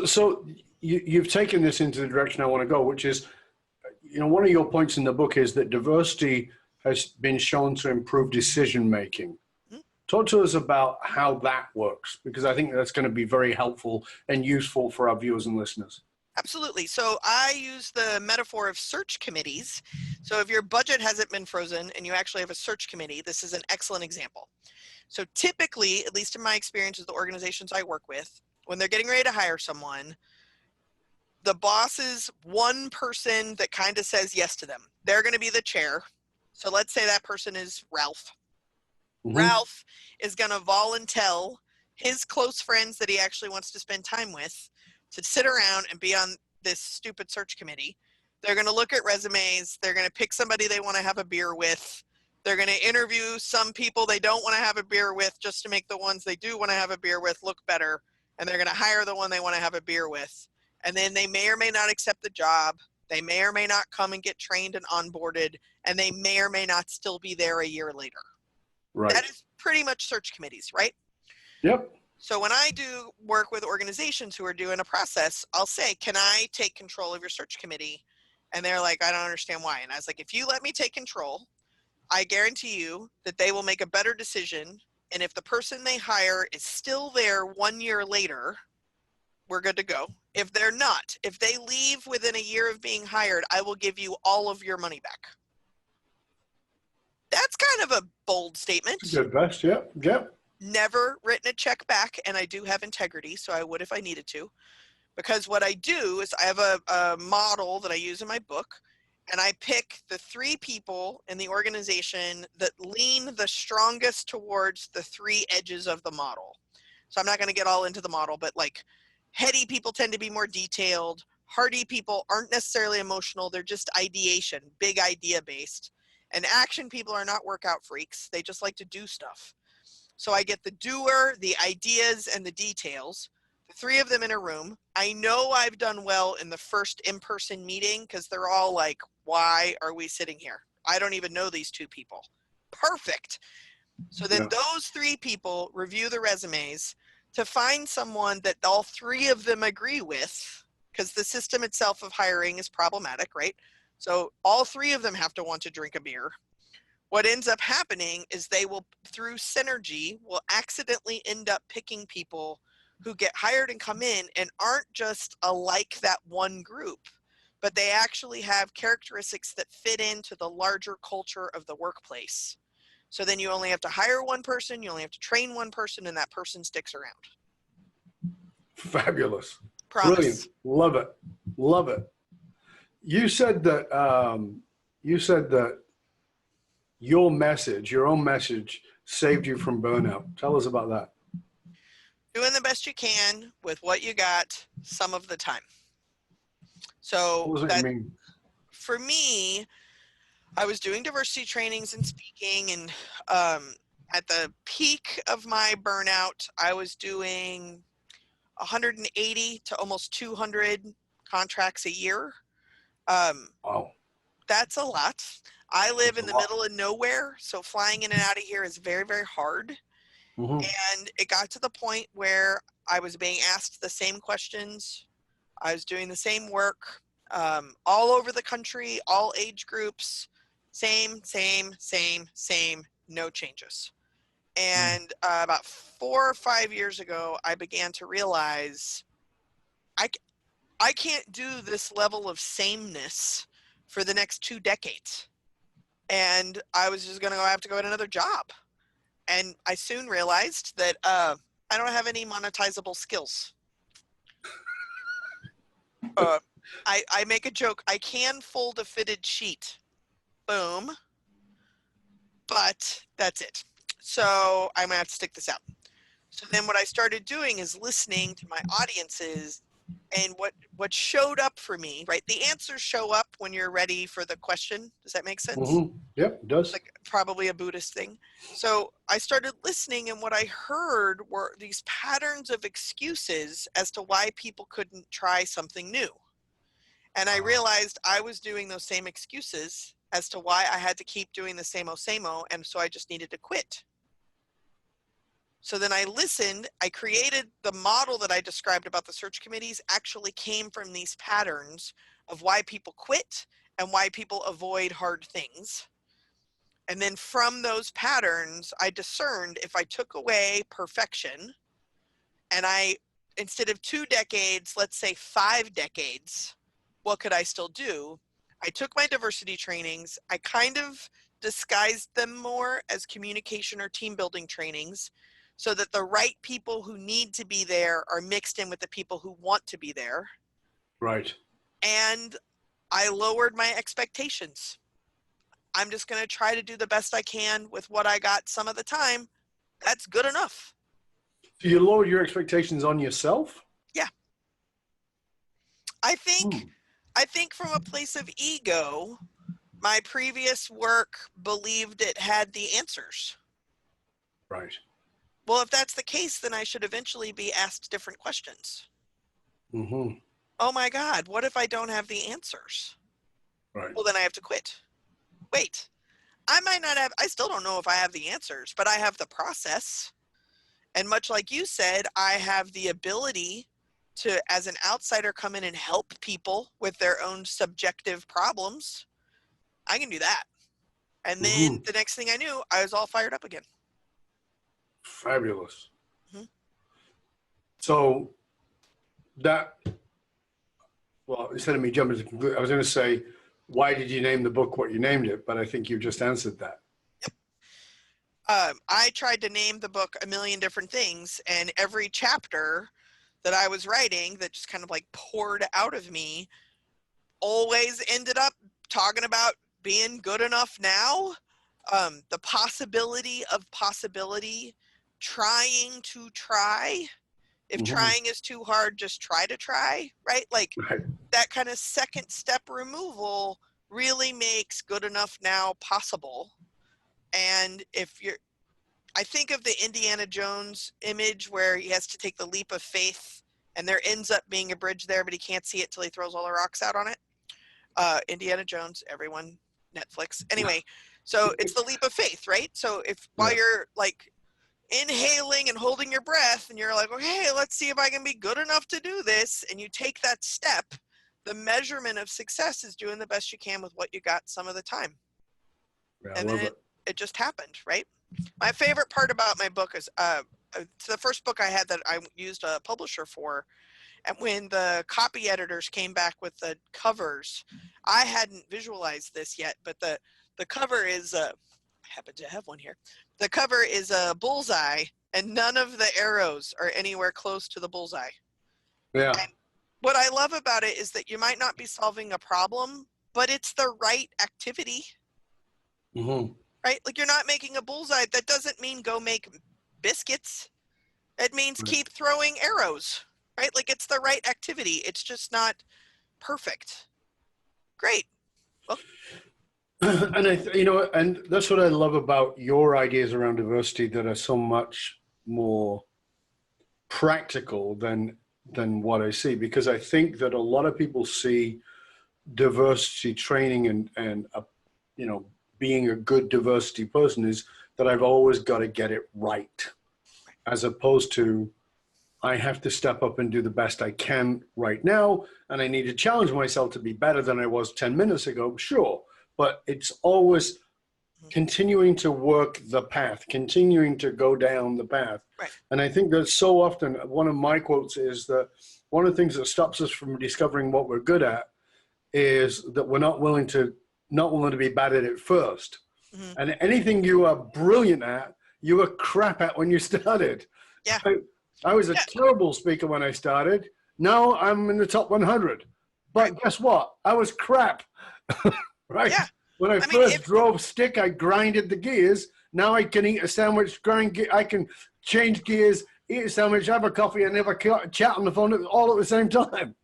So you've taken this into the direction I want to go, which is, you know, one of your points in the book is that diversity has been shown to improve decision making. Mm-hmm. Talk to us about how that works, because I think that's going to be very helpful and useful for our viewers and listeners. Absolutely. So I use the metaphor of search committees. So if your budget hasn't been frozen and you actually have a search committee, this is an excellent example. So typically, at least in my experience with the organizations I work with, when they're getting ready to hire someone, the boss is one person that kind of says yes to them. They're going to be the chair. So let's say that person is Ralph. Mm-hmm. Ralph is going to volunteer his close friends that he actually wants to spend time with to sit around and be on this stupid search committee. They're going to look at resumes. They're going to pick somebody they want to have a beer with. They're going to interview some people they don't want to have a beer with just to make the ones they do want to have a beer with look better. And they're going to hire the one they want to have a beer with. And then they may or may not accept the job. They may or may not come and get trained and onboarded. And they may or may not still be there a year later. Right. That is pretty much search committees, right? Yep. So when I do work with organizations who are doing a process, I'll say, can I take control of your search committee? And they're like, I don't understand why. And I was like, if you let me take control, I guarantee you that they will make a better decision. And if the person they hire is still there 1 year later, we're good to go. If they're not, if they leave within a year of being hired, I will give you all of your money back. That's kind of a bold statement. Good best, yeah. Never written a check back, and I do have integrity, so I would if I needed to. Because what I do is I have a model that I use in my book, and I pick the 3 people in the organization that lean the strongest towards the 3 edges of the model. So I'm not going to get all into the model, but like heady people tend to be more detailed. Hardy people aren't necessarily emotional. They're just ideation, big idea based. And action people are not workout freaks. They just like to do stuff. So I get the doer, the ideas, and the details, the 3 of them in a room. I know I've done well in the first in-person meeting because they're all like, why are we sitting here? I don't even know these 2 people. Perfect. So then those 3 people review the resumes to find someone that all 3 of them agree with, because the system itself of hiring is problematic, right? So all 3 of them have to want to drink a beer. What ends up happening is they will, through synergy, will accidentally end up picking people who get hired and come in and aren't just alike that one group, but they actually have characteristics that fit into the larger culture of the workplace. So then you only have to hire one person, you only have to train one person, and that person sticks around. Fabulous. Promise. Brilliant. Love it. Love it. You said that your message, your own message, saved you from burnout. Tell us about that. Doing the best you can with what you got some of the time. So What does that that, mean? for me, I was doing diversity trainings and speaking, and at the peak of my burnout, I was doing 180 to almost 200 contracts a year. Wow. That's a lot. I live That's in a the lot. middle of nowhere, so flying in and out of here is very, very hard. Mm-hmm. And it got to the point where I was being asked the same questions. I was doing the same work all over the country, all age groups, same, no changes. And about 4 or 5 years ago, I began to realize I, I can't do this level of sameness for the next 2 decades. And I was just going to have to go get another job. And I soon realized that I don't have any monetizable skills. I make a joke. I can fold a fitted sheet. Boom. But that's it. So I'm going to have to stick this out. So then what I started doing is listening to my audiences, and what showed up for me, right? The answers show up when you're ready for the question. Does that make sense? Mm-hmm. Yep, it does. It's like probably a Buddhist thing. So I started listening, and what I heard were these patterns of excuses as to why people couldn't try something new. And I realized I was doing those same excuses as to why I had to keep doing the same o, and so I just needed to quit. So then I listened, I created the model that I described about the search committees actually came from these patterns of why people quit and why people avoid hard things. And then from those patterns, I discerned if I took away perfection and instead of 2 decades, let's say 5 decades, what could I still do? I took my diversity trainings. I kind of disguised them more as communication or team building trainings so that the right people who need to be there are mixed in with the people who want to be there. Right. And I lowered my expectations. I'm just going to try to do the best I can with what I got some of the time. That's good enough. So you lowered your expectations on yourself? Yeah. I think from a place of ego, my previous work believed it had the answers. Right. Well, if that's the case, then I should eventually be asked different questions. Mm-hmm. Oh my God, what if I don't have the answers? Right. Well, then I have to quit. Wait, I still don't know if I have the answers, but I have the process. And much like you said, I have the ability to, as an outsider, come in and help people with their own subjective problems. I can do that. And then the next thing I knew, I was all fired up again. Fabulous. Mm-hmm. So well, instead of me jumping to conclusion, I was going to say, why did you name the book what you named it? But I think you just answered that. I tried to name the book a million different things, and every chapter that I was writing that just kind of like poured out of me always ended up talking about being good enough now, the possibility of possibility, trying to try. If trying is too hard, just try to try, right? Like Right. that kind of second step removal really makes good enough now possible. And I think of the Indiana Jones image where he has to take the leap of faith and there ends up being a bridge there, but he can't see it till he throws all the rocks out on it. Indiana Jones, everyone, Netflix. Anyway, so it's the leap of faith, right? So if while you're like inhaling and holding your breath and you're like, okay, let's see if I can be good enough to do this, and you take that step, the measurement of success is doing the best you can with what you got some of the time. Yeah, And then it just happened, right? My favorite part about my book is it's the first book I had that I used a publisher for. And when the copy editors came back with the covers, I hadn't visualized this yet, but the cover is I happen to have one here. The cover is a bullseye, and none of the arrows are anywhere close to the bullseye. Yeah. And what I love about it is that you might not be solving a problem, but it's the right activity. Mm-hmm. right? Like you're not making a bullseye. That doesn't mean go make biscuits. It means keep throwing arrows, right? Like it's the right activity. It's just not perfect. Great. Well, And and that's what I love about your ideas around diversity that are so much more practical than what I see, because I think that a lot of people see diversity training and being a good diversity person is that I've always got to get it right, as opposed to I have to step up and do the best I can right now, and I need to challenge myself to be better than I was 10 minutes ago, sure, but it's always continuing to work the path, continuing to go down the path. right. And I think that so often, one of my quotes is that one of the things that stops us from discovering what we're good at is that we're not willing to be bad at it first. Mm-hmm. And anything you are brilliant at, you were crap at when you started. Yeah. I was a terrible speaker when I started. Now I'm in the top 100. But guess what? I was crap. Right? Yeah. When I first drove stick, I grinded the gears. Now I can eat a sandwich, I can change gears, eat a sandwich, have a coffee, and have a chat on the phone all at the same time.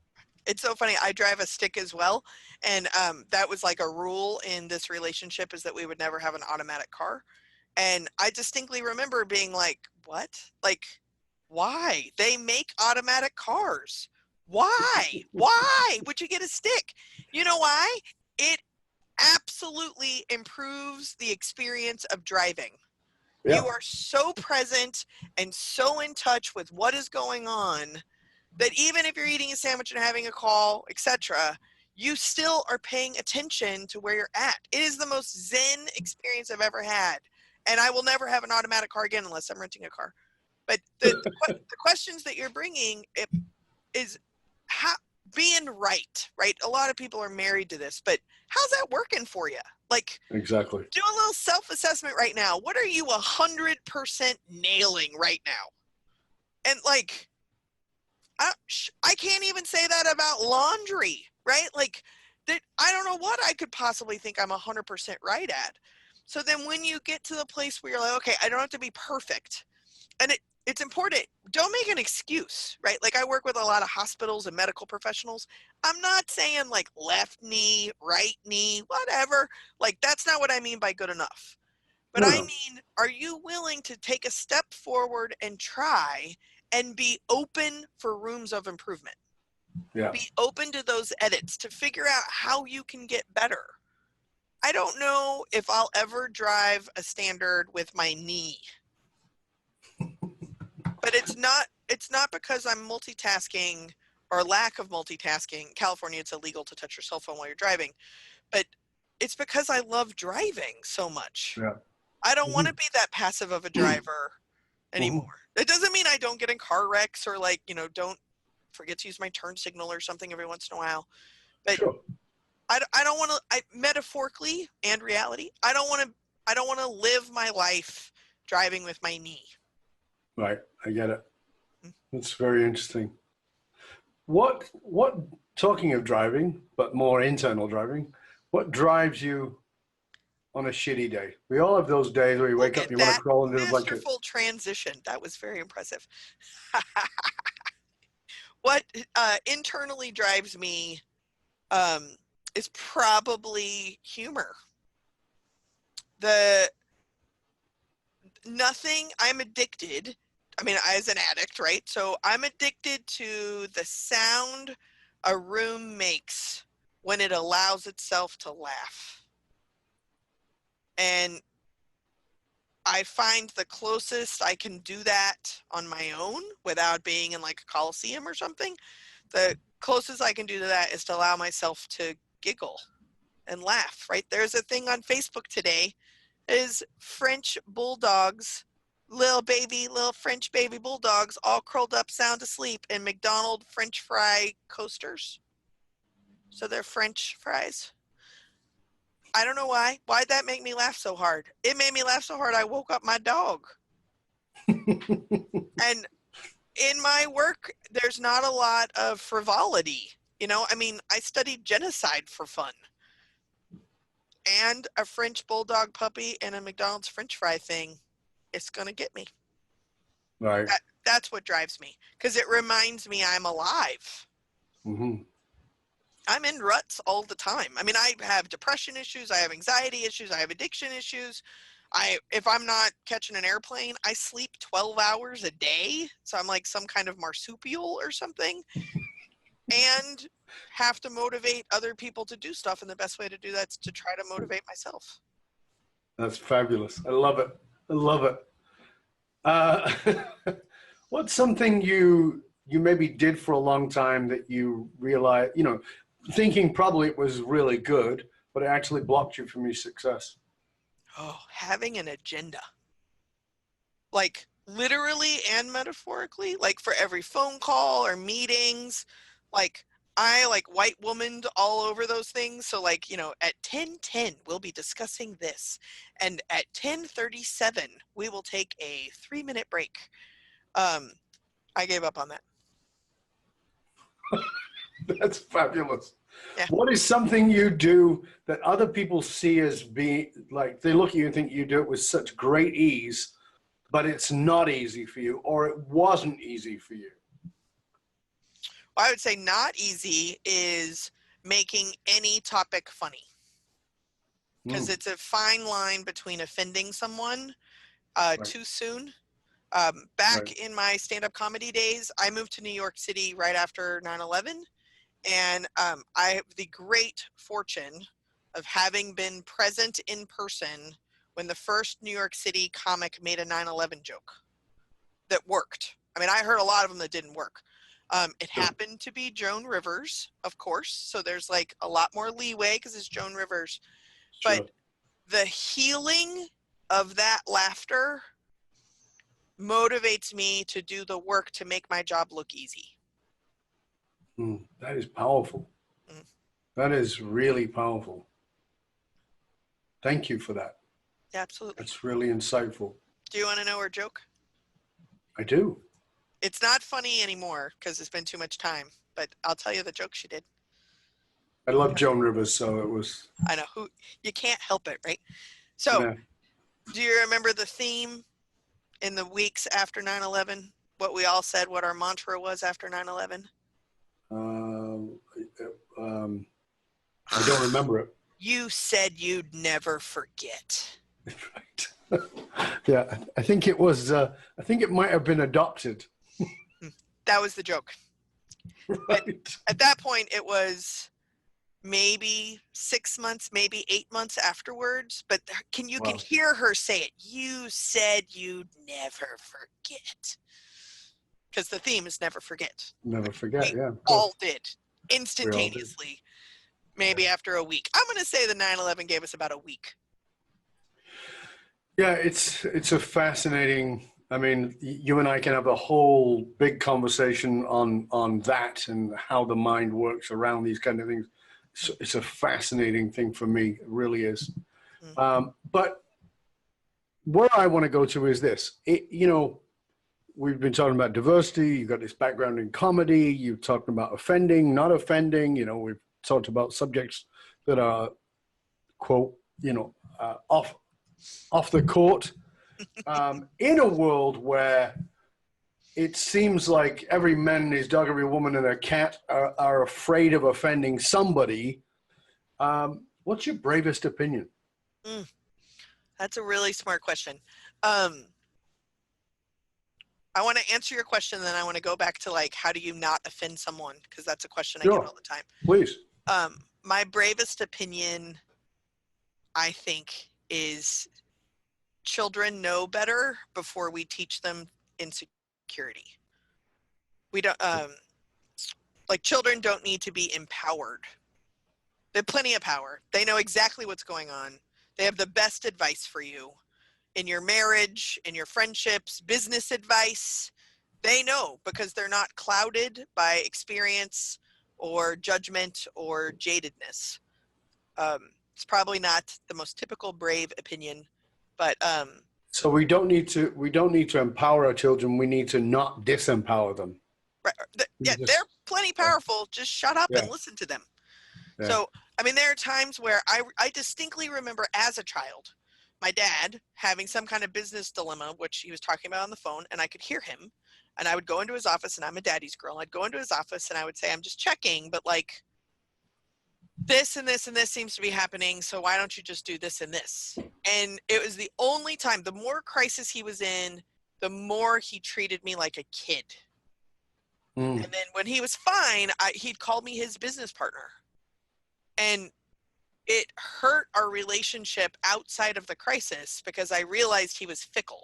It's so funny. I drive a stick as well. And that was like a rule in this relationship, is that we would never have an automatic car. And I distinctly remember being like, what? Like, why? They make automatic cars. Why? Why would you get a stick? You know why? It absolutely improves the experience of driving. Yeah. You are so present and so in touch with what is going on that even if you're eating a sandwich and having a call, etc., you still are paying attention to where you're at. It is the most zen experience I've ever had. And I will never have an automatic car again unless I'm renting a car. But the questions that you're bringing is how being right? A lot of people are married to this, but how's that working for you? Like, exactly. Do a little self-assessment right now. What are you 100% nailing right now? And like, I can't even say that about laundry, right? Like, that I don't know what I could possibly think I'm 100% right at. So then when you get to the place where you're like, okay, I don't have to be perfect. And it's important. Don't make an excuse, right? Like I work with a lot of hospitals and medical professionals. I'm not saying like left knee, right knee, whatever. Like that's not what I mean by good enough. But I mean, are you willing to take a step forward and try and be open for rooms of improvement? Yeah. Be open to those edits to figure out how you can get better. I don't know if I'll ever drive a standard with my knee. But it's not because I'm multitasking or lack of multitasking. California, it's illegal to touch your cell phone while you're driving. But it's because I love driving so much. Yeah. I don't want to be that passive of a driver anymore. It doesn't mean I don't get in car wrecks or like, don't forget to use my turn signal or something every once in a while. But sure. I don't want to, metaphorically and reality, I don't want to live my life driving with my knee. Right. I get it. That's very interesting. What, talking of driving, but more internal driving, what drives you on a shitty day? We all have those days where you wake up and you want to crawl into the blanket. Masterful transition. That was very impressive. What internally drives me is probably humor. I'm addicted. I mean, as an addict, right? So I'm addicted to the sound a room makes when it allows itself to laugh. And I find the closest I can do that on my own without being in like a coliseum or something. The closest I can do to that is to allow myself to giggle and laugh, right? There's a thing on Facebook today is French bulldogs, little French baby bulldogs all curled up sound asleep in McDonald's French fry coasters. So they're French fries. I don't know why. Why'd that make me laugh so hard? It made me laugh so hard I woke up my dog. And in my work, there's not a lot of frivolity. I mean, I studied genocide for fun. and a French bulldog puppy and a McDonald's French fry thing, it's going to get me. Right. That's what drives me, because it reminds me I'm alive. Mm-hmm. I'm in ruts all the time. I mean, I have depression issues, I have anxiety issues, I have addiction issues. If I'm not catching an airplane, I sleep 12 hours a day. So I'm like some kind of marsupial or something, and have to motivate other people to do stuff. And the best way to do that is to try to motivate myself. That's fabulous. I love it. I love it. What's something you maybe did for a long time that you realized, thinking probably it was really good, but it actually blocked you from your success? Oh, having an agenda. Like literally and metaphorically, like for every phone call or meetings, like I like white womaned all over those things. So like, at 10:10, we'll be discussing this. And at 10:37, we will take a 3-minute break. I gave up on that. That's fabulous. Yeah. What is something you do that other people see as being like, they look at you and think you do it with such great ease, but it's not easy for you, or it wasn't easy for you? Well, I would say not easy is making any topic funny, because it's a fine line between offending someone too soon. Back in my stand-up comedy days, I moved to New York City right after 9/11. And I have the great fortune of having been present in person when the first New York City comic made a 9/11 joke that worked. I mean, I heard a lot of them that didn't work. It happened to be Joan Rivers, of course. So there's like a lot more leeway because it's Joan Rivers. Sure. But the healing of that laughter motivates me to do the work to make my job look easy. That is powerful. That is really powerful. Thank you for that. Yeah, absolutely. That's really insightful. Do you want to know her joke? I do. It's not funny anymore because it's been too much time, but I'll tell you the joke she did. I love Joan Rivers, so it was. I know, you can't help it, right? So, Do you remember the theme in the weeks after 9/11? What we all said, what our mantra was after 9/11? I don't remember it. You said you'd never forget. Right. Yeah, I think it was. I think it might have been adopted. That was the joke. Right. At that point, it was maybe 6 months, maybe 8 months afterwards. But can hear her say it? You said you'd never forget. Because the theme is never forget. Never forget. We all did instantaneously. We all did. Maybe after a week. I'm going to say the 9/11 gave us about a week. Yeah, it's a fascinating. I mean, you and I can have a whole big conversation on that and how the mind works around these kind of things. It's a fascinating thing for me. It really is. But where I want to go to is this. We've been talking about diversity. You've got this background in comedy. You've talked about offending, not offending. We've talked about subjects that are, quote, off the court. In a world where it seems like every man and his dog, every woman and their cat are afraid of offending somebody, what's your bravest opinion? That's a really smart question. I want to answer your question, then I want to go back to like, how do you not offend someone? Because that's a question I get all the time. Please. My bravest opinion, I think, is children know better before we teach them insecurity. We don't, children don't need to be empowered. They have plenty of power. They know exactly what's going on. They have the best advice for you in your marriage, in your friendships, business advice. They know because they're not clouded by experience or judgment or jadedness. It's probably not the most typical brave opinion, but so we don't need to empower our children. We need to not disempower them. Right. They're plenty powerful. Just shut up and listen to them. Yeah. So, I mean, there are times where I distinctly remember as a child, my dad having some kind of business dilemma, which he was talking about on the phone, and I could hear him. And I would go into his office, and I'm a daddy's girl. I'd go into his office, and I would say, I'm just checking, but like this and this and this seems to be happening, so why don't you just do this and this? And it was the only time, the more crisis he was in, the more he treated me like a kid. And then when he was fine, he'd call me his business partner. And it hurt our relationship outside of the crisis because I realized he was fickle.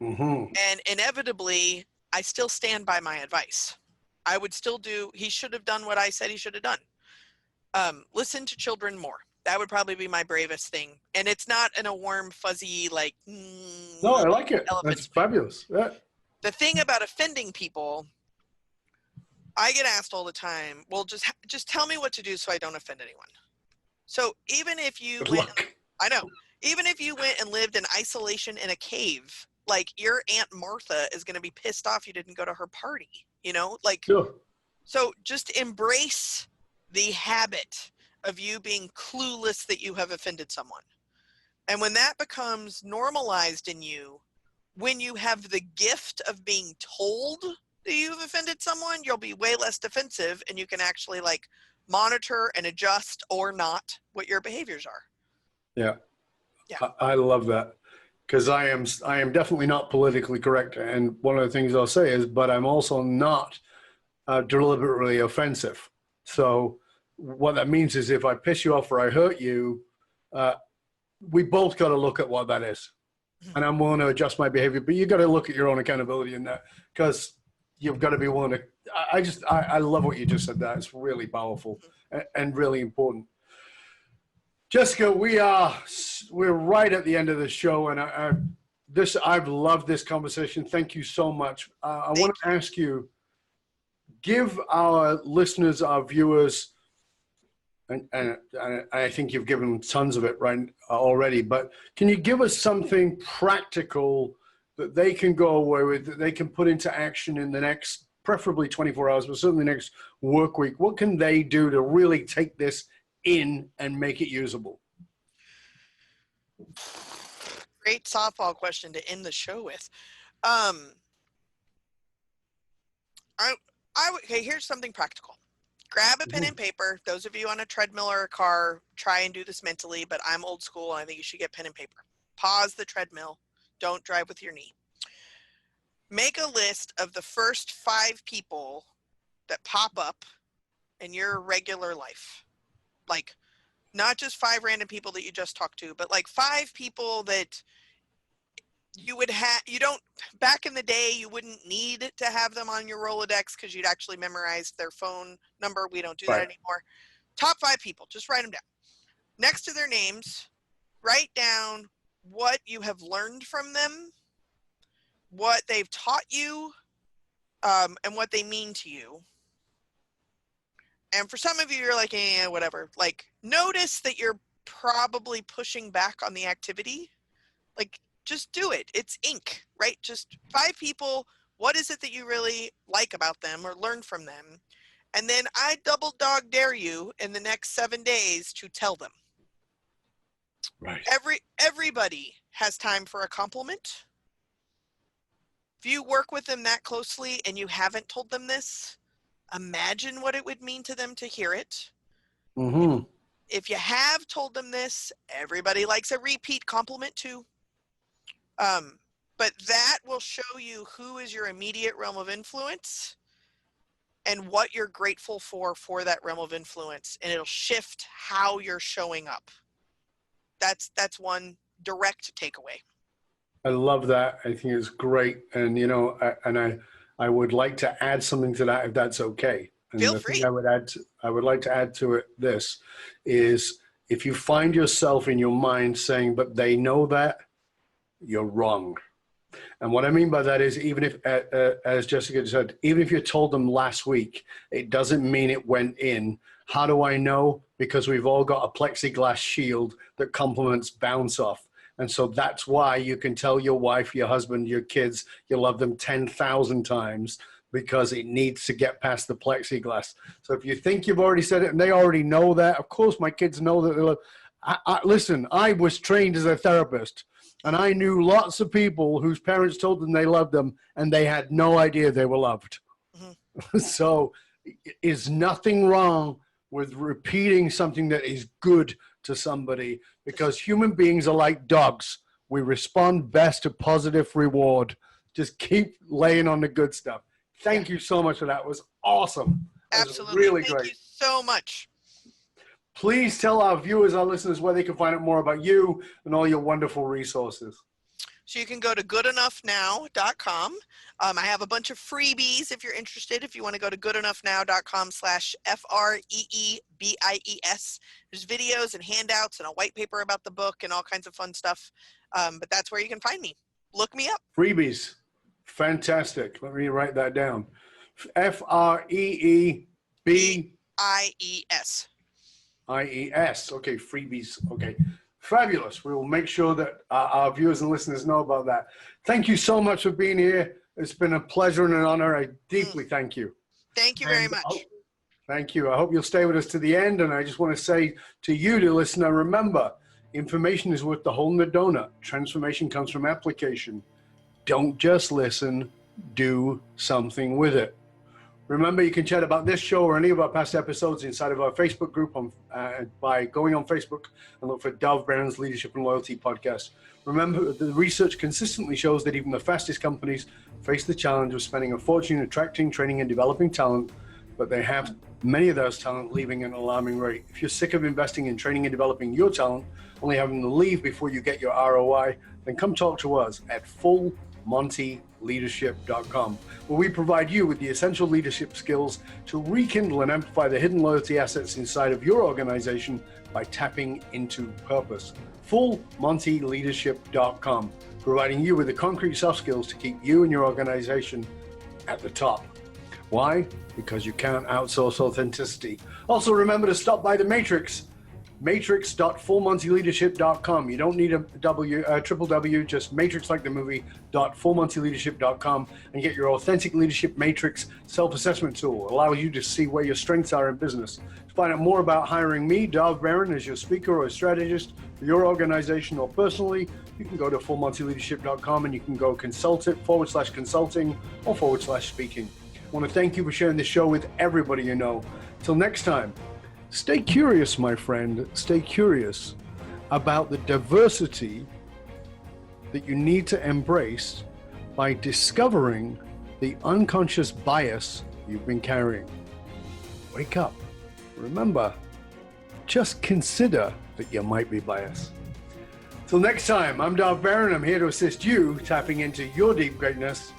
And inevitably, I still stand by my advice. I would still he should have done what I said he should have done. Listen to children more. That would probably be my bravest thing. And it's not in a warm, fuzzy, like, no, I like it. That's fabulous. Yeah. The thing about offending people, I get asked all the time, well, just tell me what to do so I don't offend anyone. So even if you even if you went and lived in isolation in a cave, like your Aunt Martha is going to be pissed off you didn't go to her party, like, sure. So just embrace the habit of you being clueless that you have offended someone. And when that becomes normalized in you, when you have the gift of being told that you've offended someone, you'll be way less defensive, and you can actually like monitor and adjust or not what your behaviors are. Yeah. I love that, because I am definitely not politically correct. And one of the things I'll say is, but I'm also not deliberately offensive. So what that means is if I piss you off or I hurt you, we both got to look at what that is. And I'm willing to adjust my behavior, but you got to look at your own accountability in that, because you've got to be willing to, I love what you just said. That it's really powerful and really important. Jessica, we're right at the end of the show, and I've loved this conversation. Thank you so much. I want to ask you, give our listeners, our viewers, and I think you've given tons of it right already, but can you give us something practical that they can go away with, that they can put into action in the next, preferably 24 hours, but certainly next work week? What can they do to really take this in and make it usable? Great softball question to end the show with. Okay, here's something practical. Grab a pen and paper. Those of you on a treadmill or a car, try and do this mentally, but I'm old school, and I think you should get pen and paper. Pause the treadmill. Don't drive with your knee. Make a list of the first 5 people that pop up in your regular life. Like, not just 5 random people that you just talked to, but like 5 people that you would have, back in the day, you wouldn't need to have them on your Rolodex because you'd actually memorized their phone number. We don't do that anymore. Top 5 people, just write them down. Next to their names, write down what you have learned from them, what they've taught you, and what they mean to you. And for some of you, you're like, whatever. Like, notice that you're probably pushing back on the activity. Like, just do it. It's ink, right? Just 5 people. What is it that you really like about them or learn from them? And then I double dog dare you in the next 7 days to tell them. Right. Everybody has time for a compliment. If you work with them that closely and you haven't told them this, imagine what it would mean to them to hear it. If you have told them this, everybody likes a repeat compliment too. But that will show you who is your immediate realm of influence and what you're grateful for that realm of influence. And it'll shift how you're showing up. That's one direct takeaway. I love that. I think it's great. And, I would like to add something to that, if that's okay. And Feel the free. thing I would like to add to it, this is, if you find yourself in your mind saying, but they know that, you're wrong. And what I mean by that is, even if, as Jessica said, even if you told them last week, it doesn't mean it went in. How do I know? Because we've all got a plexiglass shield that compliments bounce off. And so that's why you can tell your wife, your husband, your kids, you love them 10,000 times. because it needs to get past the plexiglass. So if you think you've already said it and they already know that, of course my kids know that they love. Listen, I was trained as a therapist, and I knew lots of people whose parents told them they loved them, and they had no idea they were loved. Mm-hmm. So is nothing wrong with repeating something that is good to somebody, because human beings are like dogs. We respond best to positive reward. Just keep laying on the good stuff. Thank you so much for that. It was awesome. Absolutely. Really Thank great. you so much. Please tell our viewers, our listeners, where they can find out more about you and all your wonderful resources. So you can go to goodenoughnow.com. I have a bunch of freebies if you're interested. If you want to go to goodenoughnow.com/FREEBIES. There's videos and handouts and a white paper about the book and all kinds of fun stuff. But that's where you can find me. Look me up. Freebies. Fantastic. Let me write that down. FREEBIES. IES. Okay, freebies. Okay, fabulous. We will make sure that our viewers and listeners know about that. Thank you so much for being here. It's been a pleasure and an honor. I deeply thank you. Thank you very much. Thank you. I hope you'll stay with us to the end. And I just want to say to you, the listener, remember, information is worth the hole in the donut. Transformation comes from application. Don't just listen, do something with it. Remember, you can chat about this show or any of our past episodes inside of our Facebook group by going on Facebook and look for Dov Brown's Leadership and Loyalty Podcast. Remember, the research consistently shows that even the fastest companies face the challenge of spending a fortune attracting, training, and developing talent, but they have many of those talent leaving at an alarming rate. If you're sick of investing in training and developing your talent, only having to leave before you get your ROI, then come talk to us at fullmontyleadership.com, where we provide you with the essential leadership skills to rekindle and amplify the hidden loyalty assets inside of your organization by tapping into purpose. fullmontyleadership.com, providing you with the concrete soft skills to keep you and your organization at the top. Why? Because you can't outsource authenticity. Also, remember to stop by the Matrix. Matrix.fullmontyleadership.com. You don't need a triple W, just matrix like the movie, .fullmontyleadership.com, and get your authentic leadership matrix self-assessment tool. It allows you to see where your strengths are in business. To find out more about hiring me, Dov Baron, as your speaker or strategist for your organization or personally, you can go to fullmontyleadership.com and you can go consulting or /speaking. I want to thank you for sharing this show with everybody you know. Till next time, stay curious, my friend. Stay curious about the diversity that you need to embrace by discovering the unconscious bias you've been carrying. Wake up. Remember, just consider that you might be biased. Till next time, I'm Dov Baron. I'm here to assist you tapping into your deep greatness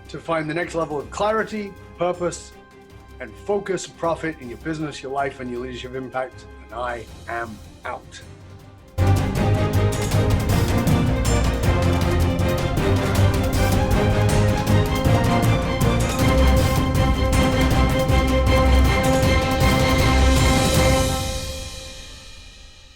to find the next level of clarity, purpose, and focus, profit in your business, your life, and your leadership impact. And I am out.